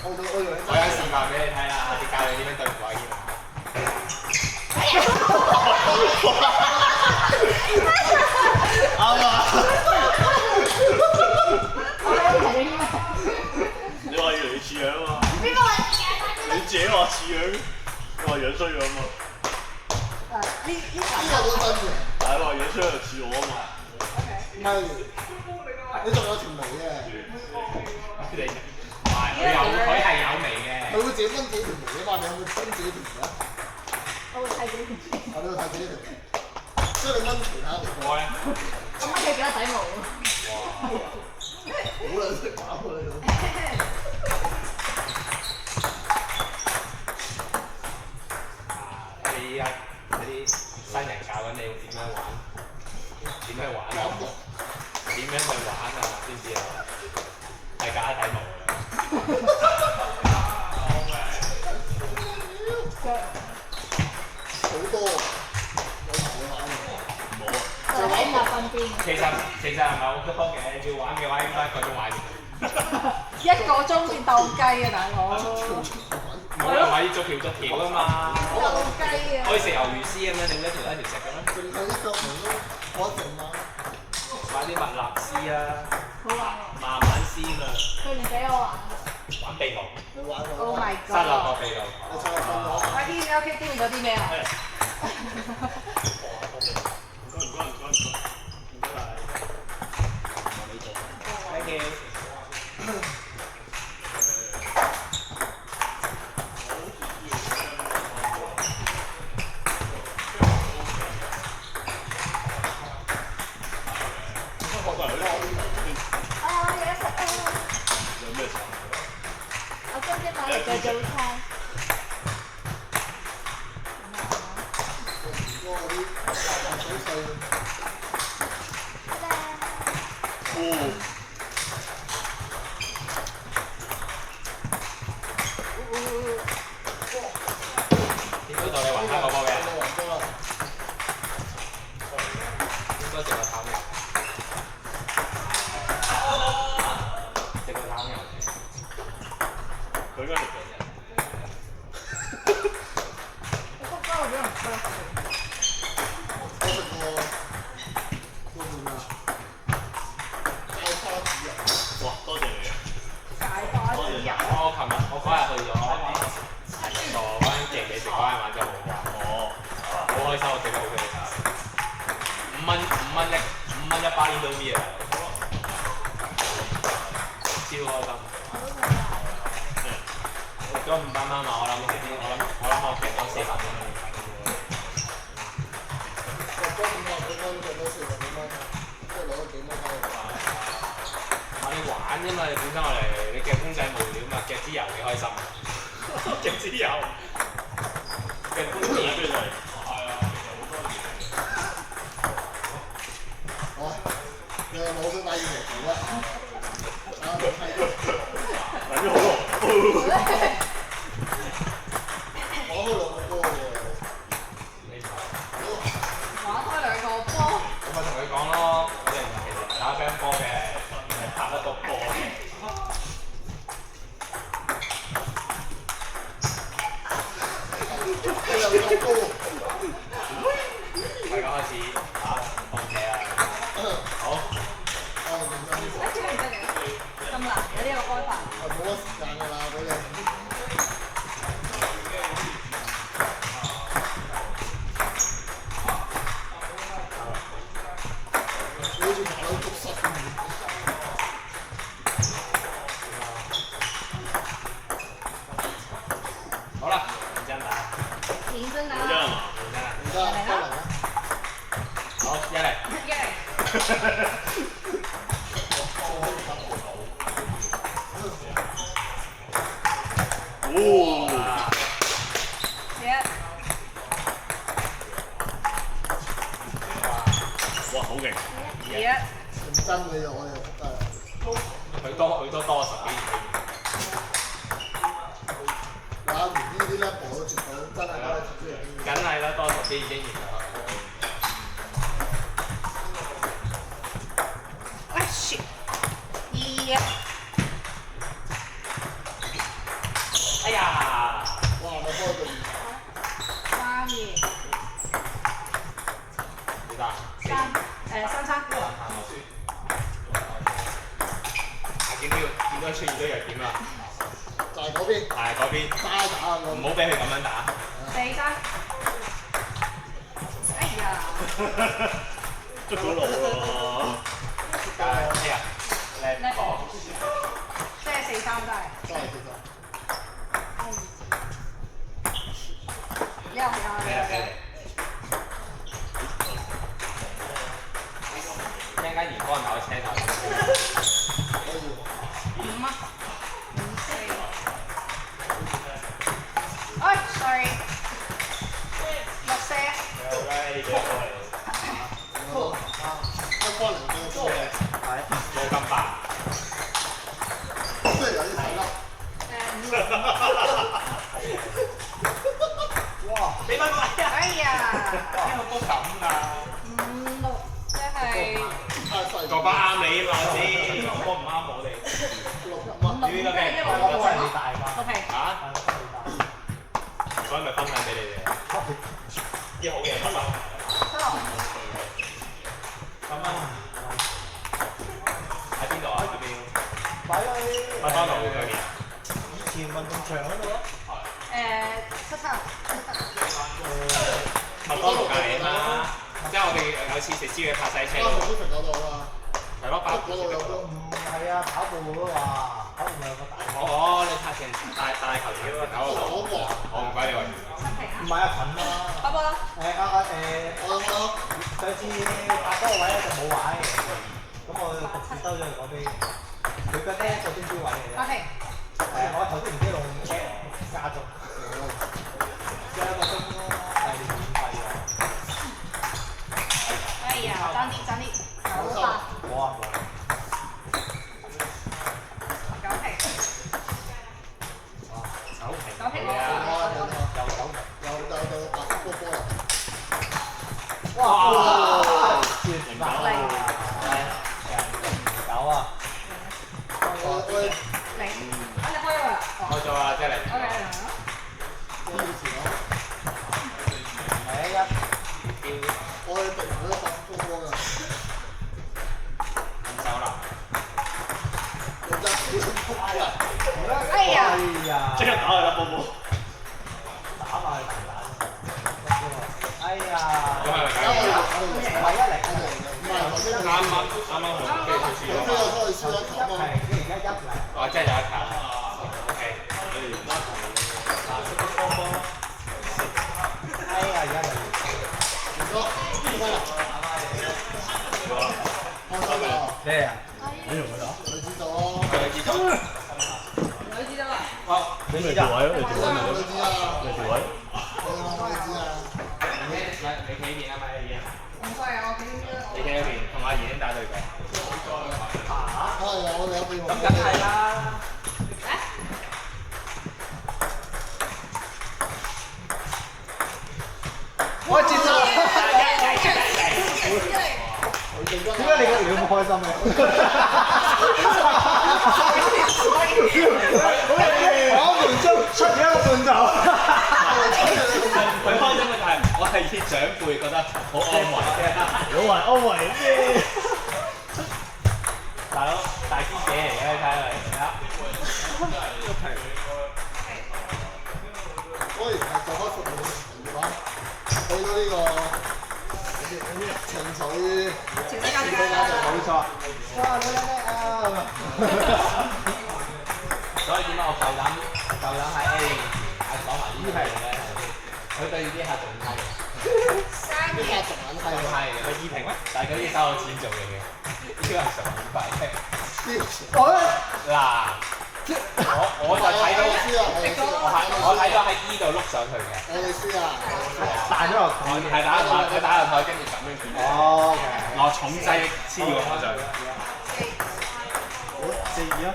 Speaker 2: 我有示範俾你睇啦，下次教你點樣對付阿軒啊。
Speaker 6: 啱啊！
Speaker 4: 你話越嚟越似樣啊嘛？
Speaker 3: 邊個話？
Speaker 4: 你自己話似樣，你話樣衰樣嘛？
Speaker 6: 呢個都真嘅。
Speaker 4: 係話樣衰就似我啊嘛。
Speaker 6: 係。你仲有條眉嘅。
Speaker 2: 佢係有味嘅。
Speaker 6: 佢會自己分自己條眉啊嘛？你有冇分自己條眉啊？
Speaker 7: 我會睇自己條。
Speaker 6: 我都會睇自己條眉。即係你掹其他條。
Speaker 2: 我咧。
Speaker 7: 我掹佢幾多底毛啊？
Speaker 6: 好撚識玩喎你都。
Speaker 2: 你依家嗰啲新人教緊你點樣玩，點樣玩啊？點樣去玩啊？知唔知啊？係假底毛㗎。
Speaker 6: 好多。有時玩
Speaker 2: 冇啊。
Speaker 7: 就喺壓分邊。
Speaker 2: 其實係咪好多嘅？要玩嘅話應該一個鐘玩完。
Speaker 3: 一個鐘先鬥雞啊，大佬！
Speaker 2: 冇人買逐條啊嘛。
Speaker 3: 鬥雞啊！
Speaker 2: 可以食魷魚絲咁樣，你一條食嘅咩？
Speaker 6: 淨係一腳毛咯，我一定買。
Speaker 2: 買啲蜜蠟絲啊，
Speaker 7: 好玩喎！
Speaker 2: 慢慢絲嘛。
Speaker 7: 佢唔俾我玩。
Speaker 2: 玩秘魯。
Speaker 6: 你玩過。
Speaker 3: Oh my
Speaker 2: 失落個
Speaker 3: god！
Speaker 2: 秘魯。
Speaker 6: 你上去瞓咗。
Speaker 3: 阿軒，你屋企經驗咗啲咩啊？
Speaker 4: 唔該。
Speaker 2: Thank you。
Speaker 4: 有咩茶？
Speaker 7: 我今日買嚟嘅早餐。
Speaker 2: 點樣同你還翻個波嘅？應該食個炒牛。食個炒牛。
Speaker 4: 佢應該食嘅。
Speaker 3: 你谷膠會俾人收。
Speaker 6: 我食過嗰個咩啊？芥花籽油。
Speaker 4: 哇！多謝你啊！
Speaker 3: 芥花籽油。
Speaker 2: 我嗰日去咗台灣嘅美食嗰間玩真係好玩。哦。好開心，我食得好好食。5蚊一包煙都咩啊？超開心。咗500蚊嘛，我諗我食咗400蚊。
Speaker 6: 嗰500幾蚊，食咗40幾蚊，即係攞咗幾蚊翻嚟。
Speaker 2: 你玩啫嘛，你本身我嚟，你夾公仔無聊嘛，夾支油幾開心。夾支油。夾公仔邊嚟？係啊，
Speaker 6: 好，你係冇咗帶現嚟啦。啊，
Speaker 4: 等咗好耐。
Speaker 6: 我開兩個波喎。
Speaker 3: 玩開兩個波。
Speaker 2: 咁咪同佢講咯，我哋其實打乒乓波嘅，係拍得個波。
Speaker 6: 你又咁高？
Speaker 2: 大家開始打放射啦。好。
Speaker 3: 真係得嘅，咁難嘅呢個開法。
Speaker 6: 我冇乜時間㗎啦，俾你。你好似打到足濕咁。
Speaker 2: 好啦，認真打，
Speaker 3: 認真啊！
Speaker 2: 認真啊，
Speaker 6: 而家開嚟啦。
Speaker 2: 好，一嚟。
Speaker 3: 一嚟。
Speaker 2: 哇！哇，好勁！
Speaker 6: 認真嘅就我哋就仆街啦。
Speaker 2: 佢多10幾年。
Speaker 6: 玩完呢啲 level 都絕對真係多10幾年。
Speaker 2: 梗係啦，多10幾年經驗啦。
Speaker 3: 哎shit！一。
Speaker 2: 哎呀！
Speaker 6: 哇！我開到
Speaker 3: 3、2。
Speaker 2: 幾多
Speaker 3: ？3。
Speaker 2: 見到出現咗弱點啦。
Speaker 6: 就係嗰邊。
Speaker 2: 係嗰邊。
Speaker 6: 齋打啊！
Speaker 2: 唔好俾佢咁樣打。
Speaker 3: 4、3。哎呀！
Speaker 2: 捉到路喎！哎呀！叻講。
Speaker 3: 即係4、3真係。
Speaker 6: 真係其實。
Speaker 3: 有。
Speaker 2: 陣間嚴哥拿個車頭。
Speaker 3: 5啊！5、4。哎，sorry。6、4。
Speaker 6: 開翻嚟嘅多嘅。
Speaker 2: 係。冇咁白。
Speaker 6: 即係有啲睇啦。
Speaker 1: 哇！
Speaker 2: 俾翻個位啊！
Speaker 3: 哎呀！
Speaker 2: 邊個都咁㗎
Speaker 3: 5、6，即係。
Speaker 6: 太細。
Speaker 2: 個把啱你啊嘛先，個唔啱我哋。
Speaker 6: 60蚊。
Speaker 2: 你呢個咩？
Speaker 1: 都係你大嘛？
Speaker 3: OK。
Speaker 2: 嚇？所以咪分享俾你哋。啲好嘢，分享。喺邊度啊？喺邊？
Speaker 1: 擺喺
Speaker 2: 麥當勞嗰邊。
Speaker 1: 以前運動場嗰度咯。
Speaker 3: 7。
Speaker 2: 麥當勞隔離啊嘛，即係我哋有次食宵夜泊西車。
Speaker 6: 都食嗰度啊。
Speaker 2: 係咯，
Speaker 6: 嗰度有個。
Speaker 1: 唔係啊，跑步都話，跑步咪有個大。
Speaker 2: 哦，你拍成大球條搞到度。我唔怪你為。
Speaker 1: 唔係啊，近啊。
Speaker 3: 爸爸。
Speaker 1: 上次拍嗰個位咧就冇位，咁我獨自收咗去嗰邊。佢嘅呢一個中標位嚟嘅。
Speaker 3: OK。
Speaker 1: 我頭先唔知用 app 加咗，1個鐘係免費㗎。
Speaker 3: 哎呀，爭啲，9、8。
Speaker 1: 冇啊冇。
Speaker 3: 9皮。
Speaker 2: 手平。
Speaker 3: 9皮我。
Speaker 6: 有白色波波啦。
Speaker 1: 哇！
Speaker 2: 零九
Speaker 1: 9啊！
Speaker 6: 我
Speaker 3: 0。你開咗啦？
Speaker 2: 開咗啦，即係零。
Speaker 3: OK。
Speaker 6: 以前我哋敵人都白色波波㗎。
Speaker 2: 走啦！
Speaker 6: 認真好撲街。
Speaker 3: 哎呀！
Speaker 2: 即刻打佢啦，波波。
Speaker 1: 打埋佢蛋。哎呀！
Speaker 2: 咁係咪
Speaker 1: 唔係1-0。
Speaker 2: 啱好飛出去
Speaker 6: 我飛咗出去輸咗球啊！
Speaker 1: 跟住而家1-0。
Speaker 2: 哦，真係有一球。OK。
Speaker 1: 哎呀！而家就
Speaker 6: 唔該，唔該啦。開心啊！
Speaker 1: 咩啊？
Speaker 4: 你同佢打？
Speaker 6: 你知道咯。
Speaker 2: 佢知道。
Speaker 3: 女知得啦。
Speaker 2: 哦，
Speaker 4: 你咪調位咯，你調位咪
Speaker 6: 你知啊？
Speaker 4: 你調位。
Speaker 6: 你知啊？
Speaker 2: 你企邊啊嘛？你邊啊？
Speaker 3: 唔該啊，我幾點
Speaker 2: 你企嗰邊，同阿賢打對角。
Speaker 6: 係我哋有備
Speaker 2: 咁梗係啦。
Speaker 1: 我接咗。
Speaker 6: 點
Speaker 1: 點解你咁開心嘅？我門中出咗一個半球。
Speaker 2: 佢開心嘅就係我係啲長輩覺得好安慰。
Speaker 4: 老懷安慰咩？
Speaker 1: 錯。哇！你叻啊！
Speaker 2: 所以點解我夠膽喺 A 講埋呢啲係咧？佢對呢啲客仲閪，
Speaker 6: 呢下仲撚
Speaker 2: 仲
Speaker 6: 係
Speaker 2: 閪嘅，咪二評咩？但係佢啲收我錢做嘢嘅，呢個係常免費。嗱，我就睇到，我睇到喺呢度碌上去嘅。
Speaker 6: 你輸啊！
Speaker 1: 彈咗落台。
Speaker 2: 係打落台，佢打落台，跟住咁樣轉。
Speaker 1: 哦，OK。
Speaker 2: 落重劑黐個台上。
Speaker 1: 4-2啊！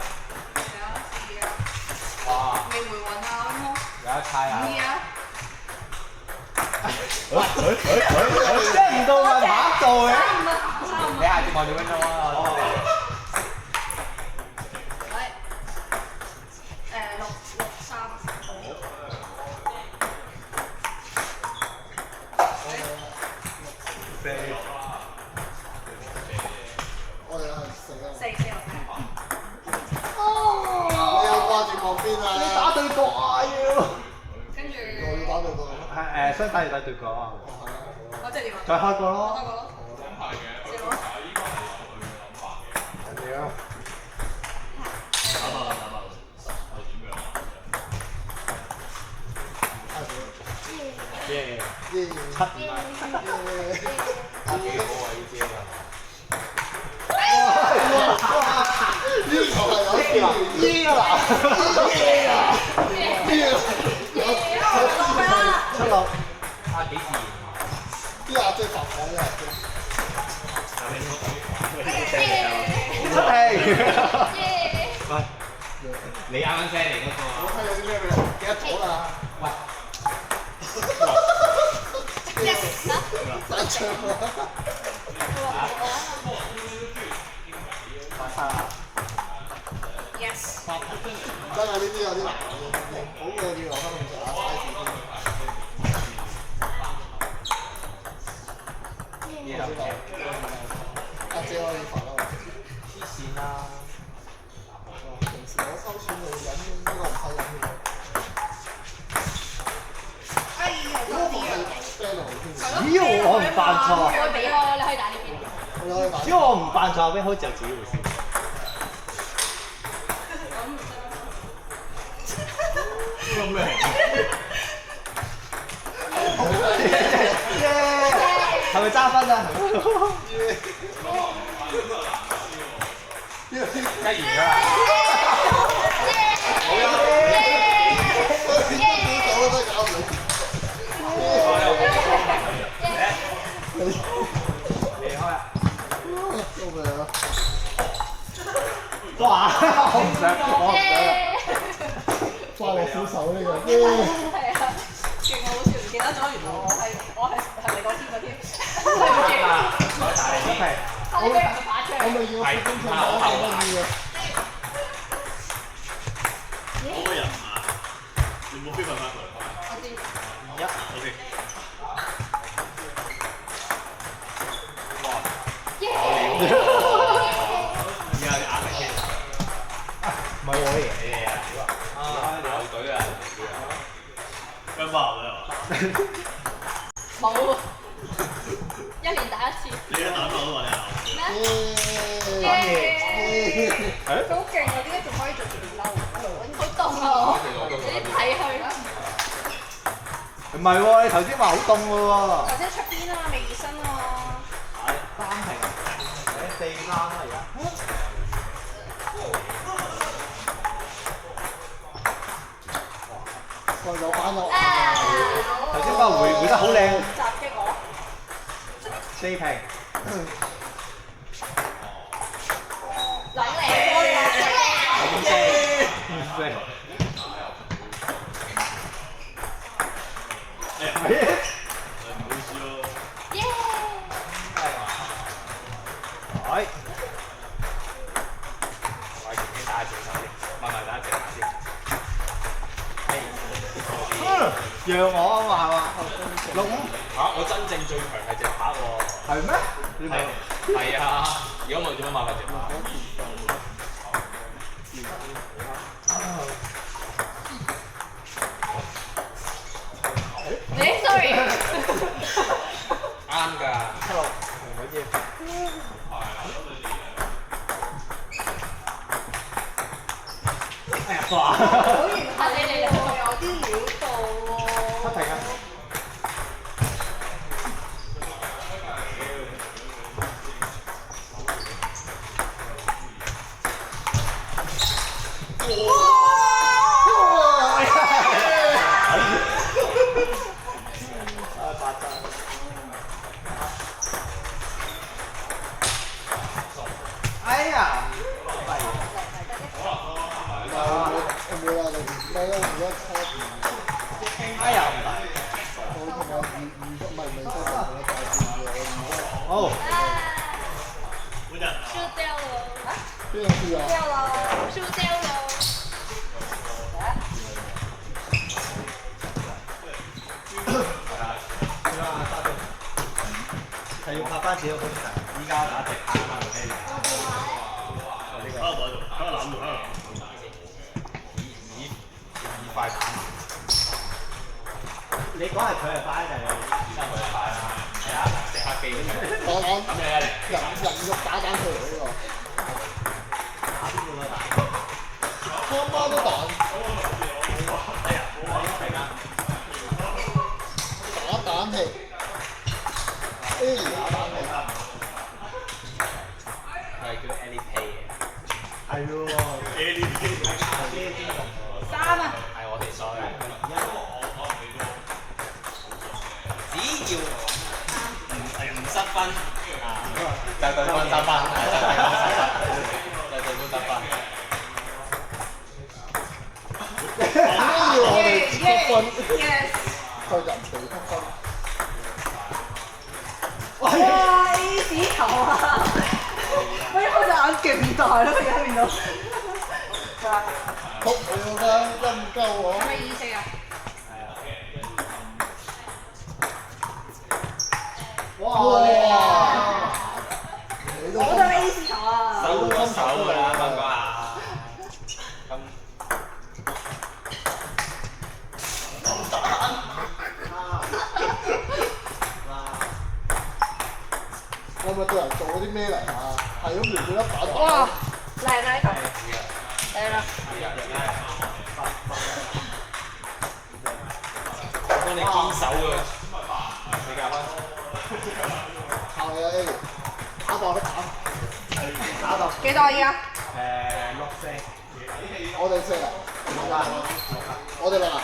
Speaker 2: 哇！
Speaker 3: 未回魂啊，咁咯。
Speaker 2: 有得猜啊！
Speaker 1: 即係唔到咪拍到嘅。
Speaker 2: 你下次望住分鐘啊！
Speaker 6: 我哋係死啊！4-4。你有掛住望邊啊？
Speaker 1: 你打對角啊要。
Speaker 3: 跟住
Speaker 6: 我要打對角。
Speaker 1: 係雙打要打對角啊！
Speaker 3: 我即係點啊？
Speaker 1: 再開個咯。
Speaker 3: 開個咯。
Speaker 1: 人哋啊！
Speaker 2: 耶！
Speaker 1: 7-5。
Speaker 2: 幾好啊！呢招啊！
Speaker 6: 呢球係有啲難。
Speaker 1: 呢個啦。7-6。
Speaker 2: 幾自然。
Speaker 6: 啲阿姐發火嘅阿姐。
Speaker 1: 喂，
Speaker 2: 你啱啱 send 嚟嗰個。
Speaker 6: 我睇有啲咩俾記得咗啦。
Speaker 2: 喂。
Speaker 6: 大場啊！真係呢啲有啲難嘅，好過要留翻咁上下嘥錢。阿姐可以煩啊！
Speaker 2: 黐線啦！
Speaker 6: 平時我收錢你飲，呢個唔使飲嘅。嗰個係 friend 嚟添。
Speaker 1: 只要我唔犯錯，
Speaker 3: 我俾我，你可以打呢邊。
Speaker 6: 我可以打。
Speaker 1: 只要我唔犯錯，邊好似有自己回事。
Speaker 4: 做咩？
Speaker 1: 係咪揸分啊？
Speaker 2: 一完㗎啦！好啦！離開啊！
Speaker 6: 做咩啊？
Speaker 1: 哇！我唔想，我唔想。
Speaker 6: 花落苦手呢個。
Speaker 3: 係啊，勁我好似唔記得咗，原來我係你嗰邊嗰啲。
Speaker 2: 我大力啲。
Speaker 3: 我俾人打出嚟。
Speaker 6: 我咪要我公場打得意嘅。
Speaker 4: 嗰個人啊，你冇飛問翻佢。
Speaker 3: 我知。
Speaker 4: OK。
Speaker 2: 而家你壓力添。
Speaker 1: 唔係我嘅嘢。
Speaker 2: 你啊！流隊啊！
Speaker 4: 跟爆你啊！
Speaker 3: 冇。一年打一次。
Speaker 4: 你一打爆都話你鬧。
Speaker 3: 佢好勁啊！點解仲可以着住條褸？好凍啊！你睇佢。
Speaker 1: 唔係喎，你頭先話好凍嘅喎。
Speaker 3: 頭先出邊啊，未熱身啊。
Speaker 1: 係3平，4-3啦而家。
Speaker 6: 我有反落。
Speaker 1: 頭先嗰個回得好靚。
Speaker 3: 襲擊我。
Speaker 1: 4平。
Speaker 3: 兩零。
Speaker 4: 唔好輸咯。
Speaker 3: 耶！
Speaker 1: 係。
Speaker 2: 我自己打一隻手先，慢慢打一隻打先。
Speaker 1: 讓我啊嘛係嘛？6-5。
Speaker 2: 嚇！我真正最強係隻拍喎。
Speaker 1: 係咩？你咪
Speaker 2: 係啊！如果冇做乜麻煩隻拍？
Speaker 3: 你 sorry。
Speaker 2: 啱㗎。
Speaker 1: 7-6，唔緊要。哇！
Speaker 3: 果然係你哋有啲料到喎。
Speaker 1: 不停啊！哎呀！
Speaker 6: 我冇啊，你而家差點。
Speaker 1: 哎呀唔係。
Speaker 6: 我同我唔係未收到我大電嘅，
Speaker 1: 好。
Speaker 3: 輸掉了。
Speaker 6: 邊個輸啊？
Speaker 3: 掉了，輸掉了。
Speaker 1: 係要拍翻自己個本場，依家打直拍翻嚟。
Speaker 2: 快打！
Speaker 1: 你講係佢係快定係你？
Speaker 2: 而家佢係快啦，係啊，食客記咁樣。
Speaker 6: 打蛋
Speaker 2: 咁你啊你？
Speaker 6: 人肉打蛋出嚟呢個，
Speaker 1: 打邊個打？
Speaker 6: 他媽都蛋，
Speaker 2: 哎呀，明啊！
Speaker 6: 打蛋器，A 打蛋器，
Speaker 2: 係叫 Alipay 嘅。
Speaker 1: 係喎。
Speaker 3: 3啊！
Speaker 2: 係我哋所有人。只要唔失分就對方得分，就對方得分。
Speaker 6: 要我哋出分，
Speaker 3: Yes。
Speaker 6: 就人哋出分。
Speaker 3: 哇！A 字頭啊！喂，好似眼勁大咯，而家見到。
Speaker 6: 仆你個啦，陰鳩我。
Speaker 3: 係咪2-4啊？
Speaker 1: 哇！
Speaker 6: 你都
Speaker 3: 我就 A 字頭啊！
Speaker 2: 收咗手㗎啦，講下。咁
Speaker 6: 你係咪對人做咗啲咩嚟啊？係咁連佢一打
Speaker 3: 哇！靚啊呢球！靚啦！
Speaker 2: 我幫你堅守㗎，你教翻。
Speaker 6: 係啊 A，打爆得打，
Speaker 1: 打到
Speaker 3: 幾多而家？6-4。
Speaker 6: 我哋4啊，我哋6啊，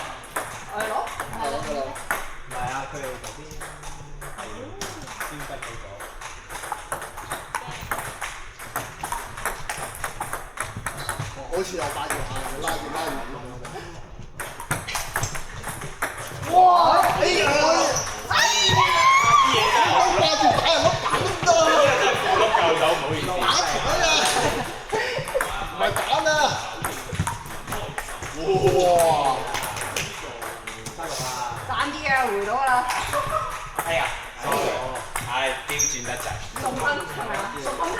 Speaker 3: 我哋攞。
Speaker 6: 係我哋6。
Speaker 1: 唔係啊，佢哋頭先係先得幾個。
Speaker 6: 好似有8條眼，拉住咁樣。
Speaker 1: 哇！
Speaker 6: 哎呀！我掛住打人碌蛋都唔得啊！
Speaker 2: 碌夠手，唔好意思。
Speaker 6: 打錢啊！唔係蛋啊！哇！
Speaker 3: 爭啲嘅回到啦，
Speaker 2: 哎呀，係刁轉得滯。
Speaker 3: 送分係咪啊？送分題。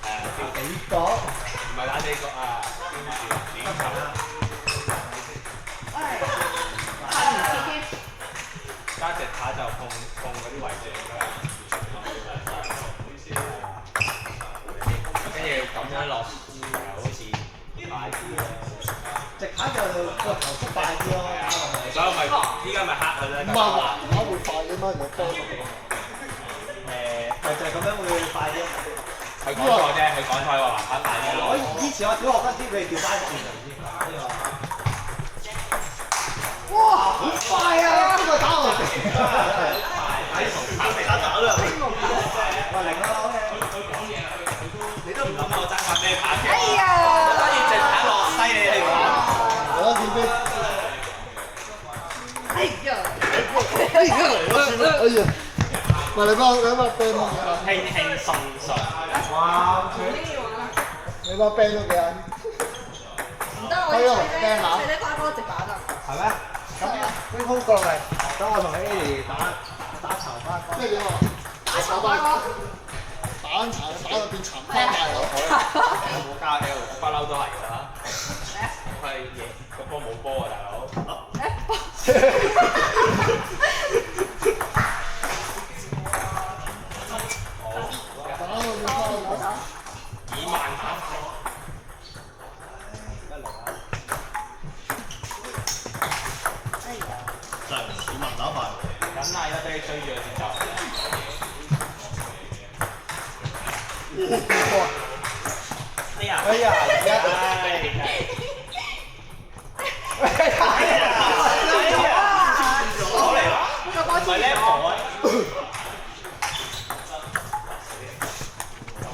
Speaker 2: 係啊，刁
Speaker 1: 幾個？
Speaker 2: 唔係打死角啊，刁轉點球。
Speaker 3: 唉，太唔刺添。
Speaker 2: 加隻塔就碰嗰啲位置㗎啦。跟住咁樣落，又好似快啲咯。
Speaker 1: 直下就個球速快啲咯，打落去。
Speaker 2: 所以咪依家咪黑佢咧。
Speaker 6: 唔係打會快啲咩？我多咗。
Speaker 1: 咪就係咁樣會快啲。
Speaker 2: 佢講錯啫，佢講錯話滑板快啲咯。
Speaker 1: 我以前我小學嗰陣時，佢哋調翻轉嚟先。呢個。哇！好快啊！呢個打落嚟。
Speaker 2: 打啦！
Speaker 1: 喂，零啦，OK。
Speaker 2: 你都唔諗我爭發咩牌嘅？
Speaker 3: 哎呀！
Speaker 2: 當然直打落西你嚟講。
Speaker 6: 我見邊？
Speaker 3: 哎呀！
Speaker 6: 哎呀！喂，你把 band 都幾啊？
Speaker 2: 輕輕鬆鬆。
Speaker 1: 哇！
Speaker 6: 你把 band 都幾啊？
Speaker 3: 唔得，我要砌低翻嗰個直板啊！
Speaker 1: 係咩？咁邊鋪過嚟？等我同你 A 打巢花。
Speaker 6: 咩點啊？
Speaker 3: 打長翻我。
Speaker 6: 打到變長花大佬。
Speaker 2: 我加 L，我不嬲都係㗎啦。我係贏個波冇波啊，大佬。
Speaker 6: 打到變花大佬。
Speaker 2: 2萬打。
Speaker 1: 得嚟啦。
Speaker 2: 你追住個節奏。哎呀！
Speaker 1: 哎呀！而家
Speaker 2: 攞嚟啦！唔係叻婆啊！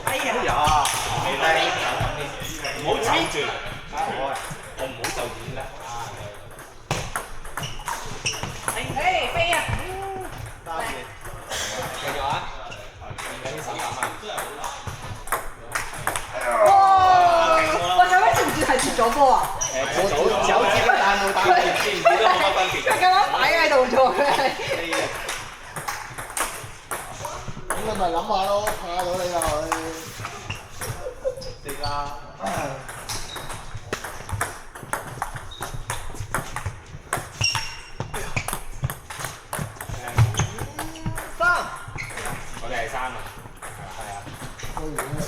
Speaker 2: 哎呀！唔好走住，我唔好就演啦。
Speaker 3: 誒飛啊！
Speaker 2: 繼續啊！練緊啲手感啊！
Speaker 3: 哇！有咩接唔接係接咗波啊？
Speaker 1: 我手指嘅但冇打到，
Speaker 2: 知唔知都冇乜分別。
Speaker 3: 佢咁樣擺喺度做佢係。
Speaker 6: 咁你咪諗下咯，睇下到你啦佢。
Speaker 1: 食啦！
Speaker 2: 我哋係3啊，係啊。
Speaker 6: 開完啦。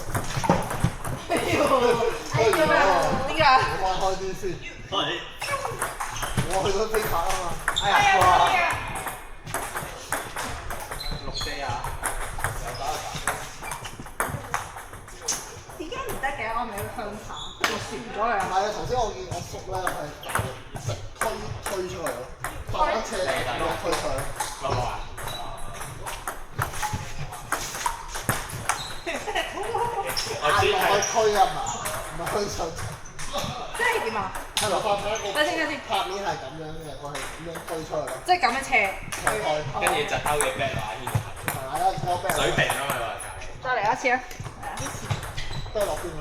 Speaker 3: 哎呀！點解？
Speaker 6: 我開啲先。我去咗飛拍啊嘛。
Speaker 1: 哎呀！哇！6-4啊！
Speaker 3: 點解唔得嘅？我咪要向下，我旋咗佢啊！
Speaker 6: 唔係啊，頭先我見我叔咧係推出嚟咯，慢慢斜落推上。
Speaker 2: 落落啊！我知
Speaker 6: 落去推啊嘛，唔係推上。
Speaker 3: 即係點啊？
Speaker 6: 係落翻一個
Speaker 3: 等先
Speaker 6: 拍面係咁樣嘅，我係咁樣推出嚟咯。
Speaker 3: 即係咁樣斜。
Speaker 2: 跟住就兜嘅 back 話牽
Speaker 6: 係啊，我俾人
Speaker 2: 水平啊嘛話
Speaker 3: 再嚟一次啊！
Speaker 6: 都係落邊啊！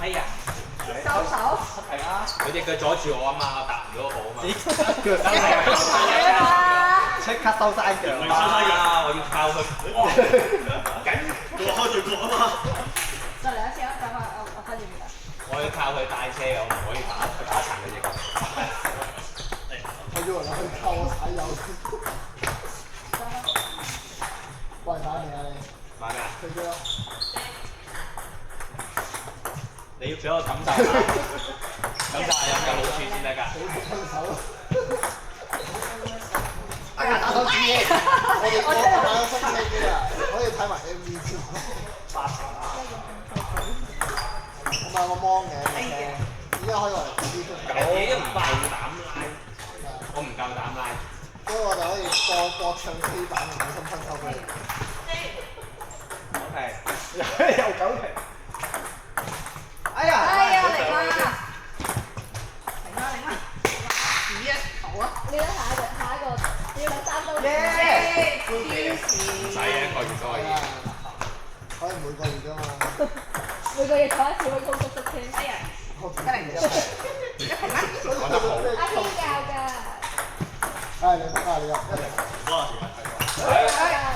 Speaker 2: 哎呀！
Speaker 3: 收手。
Speaker 1: 係啊！
Speaker 2: 佢隻腳阻住我啊嘛，我搭唔到個步啊嘛。
Speaker 1: 即刻收山腳
Speaker 2: 啊！我要靠佢。緊，我開住角啊嘛。
Speaker 3: 再嚟一次啊！等我分住面啦。
Speaker 2: 我要靠佢帶車，我唔可以打殘佢隻腳。
Speaker 6: 我以為你去扣我踩油。喂，打你啊你！
Speaker 2: 玩咩啊？
Speaker 6: 退咗。
Speaker 2: 你要俾我感受下，感受下有冇好處先得㗎。
Speaker 6: 好分手。
Speaker 1: 哎呀！打手指！
Speaker 6: 我買咗新車機啊，可以睇埋 MV 添。
Speaker 1: 8成啦！
Speaker 6: 我買個芒嘅車，而家可以話嚟 MV 都
Speaker 2: 你都唔夠膽拉，我唔夠膽拉。
Speaker 6: 所以我就可以播唱 K 版嘅《心分手》俾你。
Speaker 1: 9停，又9停。哎呀！
Speaker 3: 哎呀！嚟啦！嚟啦！好啊！
Speaker 7: 你睇下一個，你要3周。
Speaker 1: 耶！
Speaker 2: 唔使嘅，1個月都可以。
Speaker 6: 可以每個月㗎嘛。
Speaker 7: 每個月坐一次去高速塞車。
Speaker 3: 哎呀！
Speaker 6: 得嚟嘅。
Speaker 2: 講得好。
Speaker 7: 阿軒教㗎。
Speaker 6: 係你得啊，你又一嚟。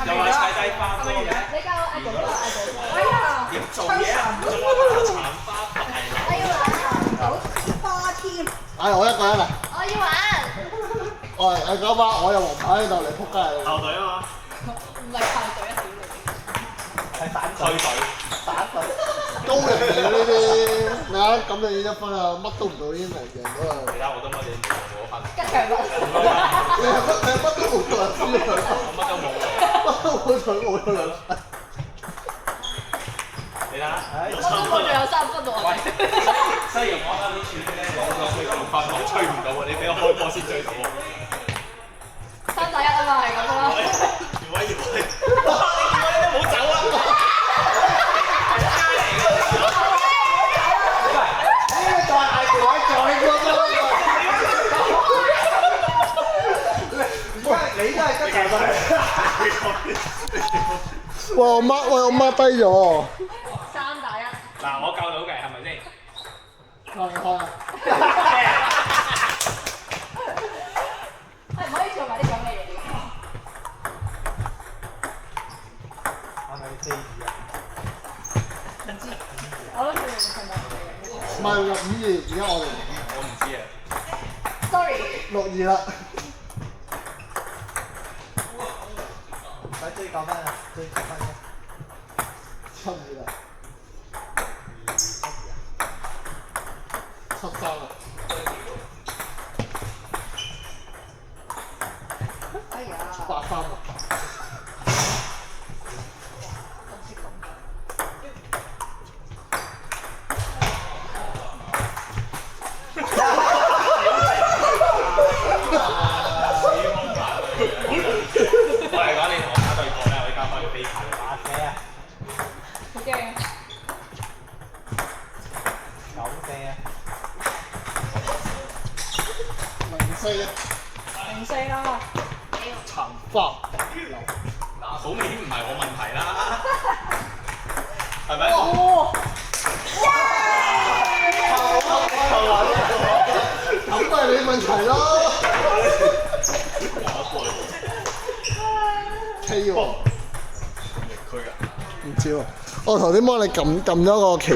Speaker 2: 又話踩低花多嘅。
Speaker 7: 你教阿哥哥，阿哥哥。
Speaker 3: 哎呀！
Speaker 2: 點做嘢啊？仲話殘花牌。
Speaker 7: 我要玩。
Speaker 3: 花添。
Speaker 6: 唉，我一個人嚟。
Speaker 7: 我要玩。
Speaker 6: 我係九巴，我有黃牌喺度，你撲街嚟。
Speaker 2: 校隊啊嘛。
Speaker 7: 唔係校隊啊，
Speaker 1: 係散
Speaker 2: 推隊。
Speaker 1: 散隊。
Speaker 6: 高人嚟嘅呢啲，你睇咁就已經1分啦，乜都唔到已經贏咗啦。
Speaker 2: 其他我都乜嘢冇攞分。
Speaker 7: 吉祥物。
Speaker 6: 你乜都冇做，輸咗兩分。
Speaker 2: 我乜都冇喎。
Speaker 6: 乜都冇做，冇咗兩分。
Speaker 2: 你睇下。
Speaker 7: 我都冇仲有3分喎。
Speaker 2: 雖然我啱啲處咧講咗吹2分，我吹唔到喎，你俾我開波先追到喎。
Speaker 7: 3打1啊嘛，係咁咯。
Speaker 2: 哇！你叫我哋唔好走啊！
Speaker 1: 再嗌改咗啦！你都係吉祥物。
Speaker 6: 喂，我 mark 低咗。
Speaker 7: 3打1。
Speaker 2: 嗱，我救到嘅係咪先？
Speaker 6: 開啊！
Speaker 7: 係唔可以做埋啲咁嘅嘢。
Speaker 1: 係咪4-2啊？
Speaker 7: 唔知。我諗佢係咪？
Speaker 6: 唔係6-2，而家我哋
Speaker 2: 我唔知啊。
Speaker 7: Sorry。
Speaker 6: 6-2啦。
Speaker 1: 唔使追9分啊，追7分啫。
Speaker 6: 7-2啦。7-3啦。分。
Speaker 2: 我嚟講，你同我打對過咧，我依家可以飛球
Speaker 1: 打死啊！
Speaker 3: 好驚啊！
Speaker 1: 九四啊！04
Speaker 3: 啦，
Speaker 6: 殘法。
Speaker 2: 好明顯唔係我問題啦，係咪？
Speaker 6: 咁咪你問題咯。K 喎。唔知喎，我頭先幫你撳咗個旗。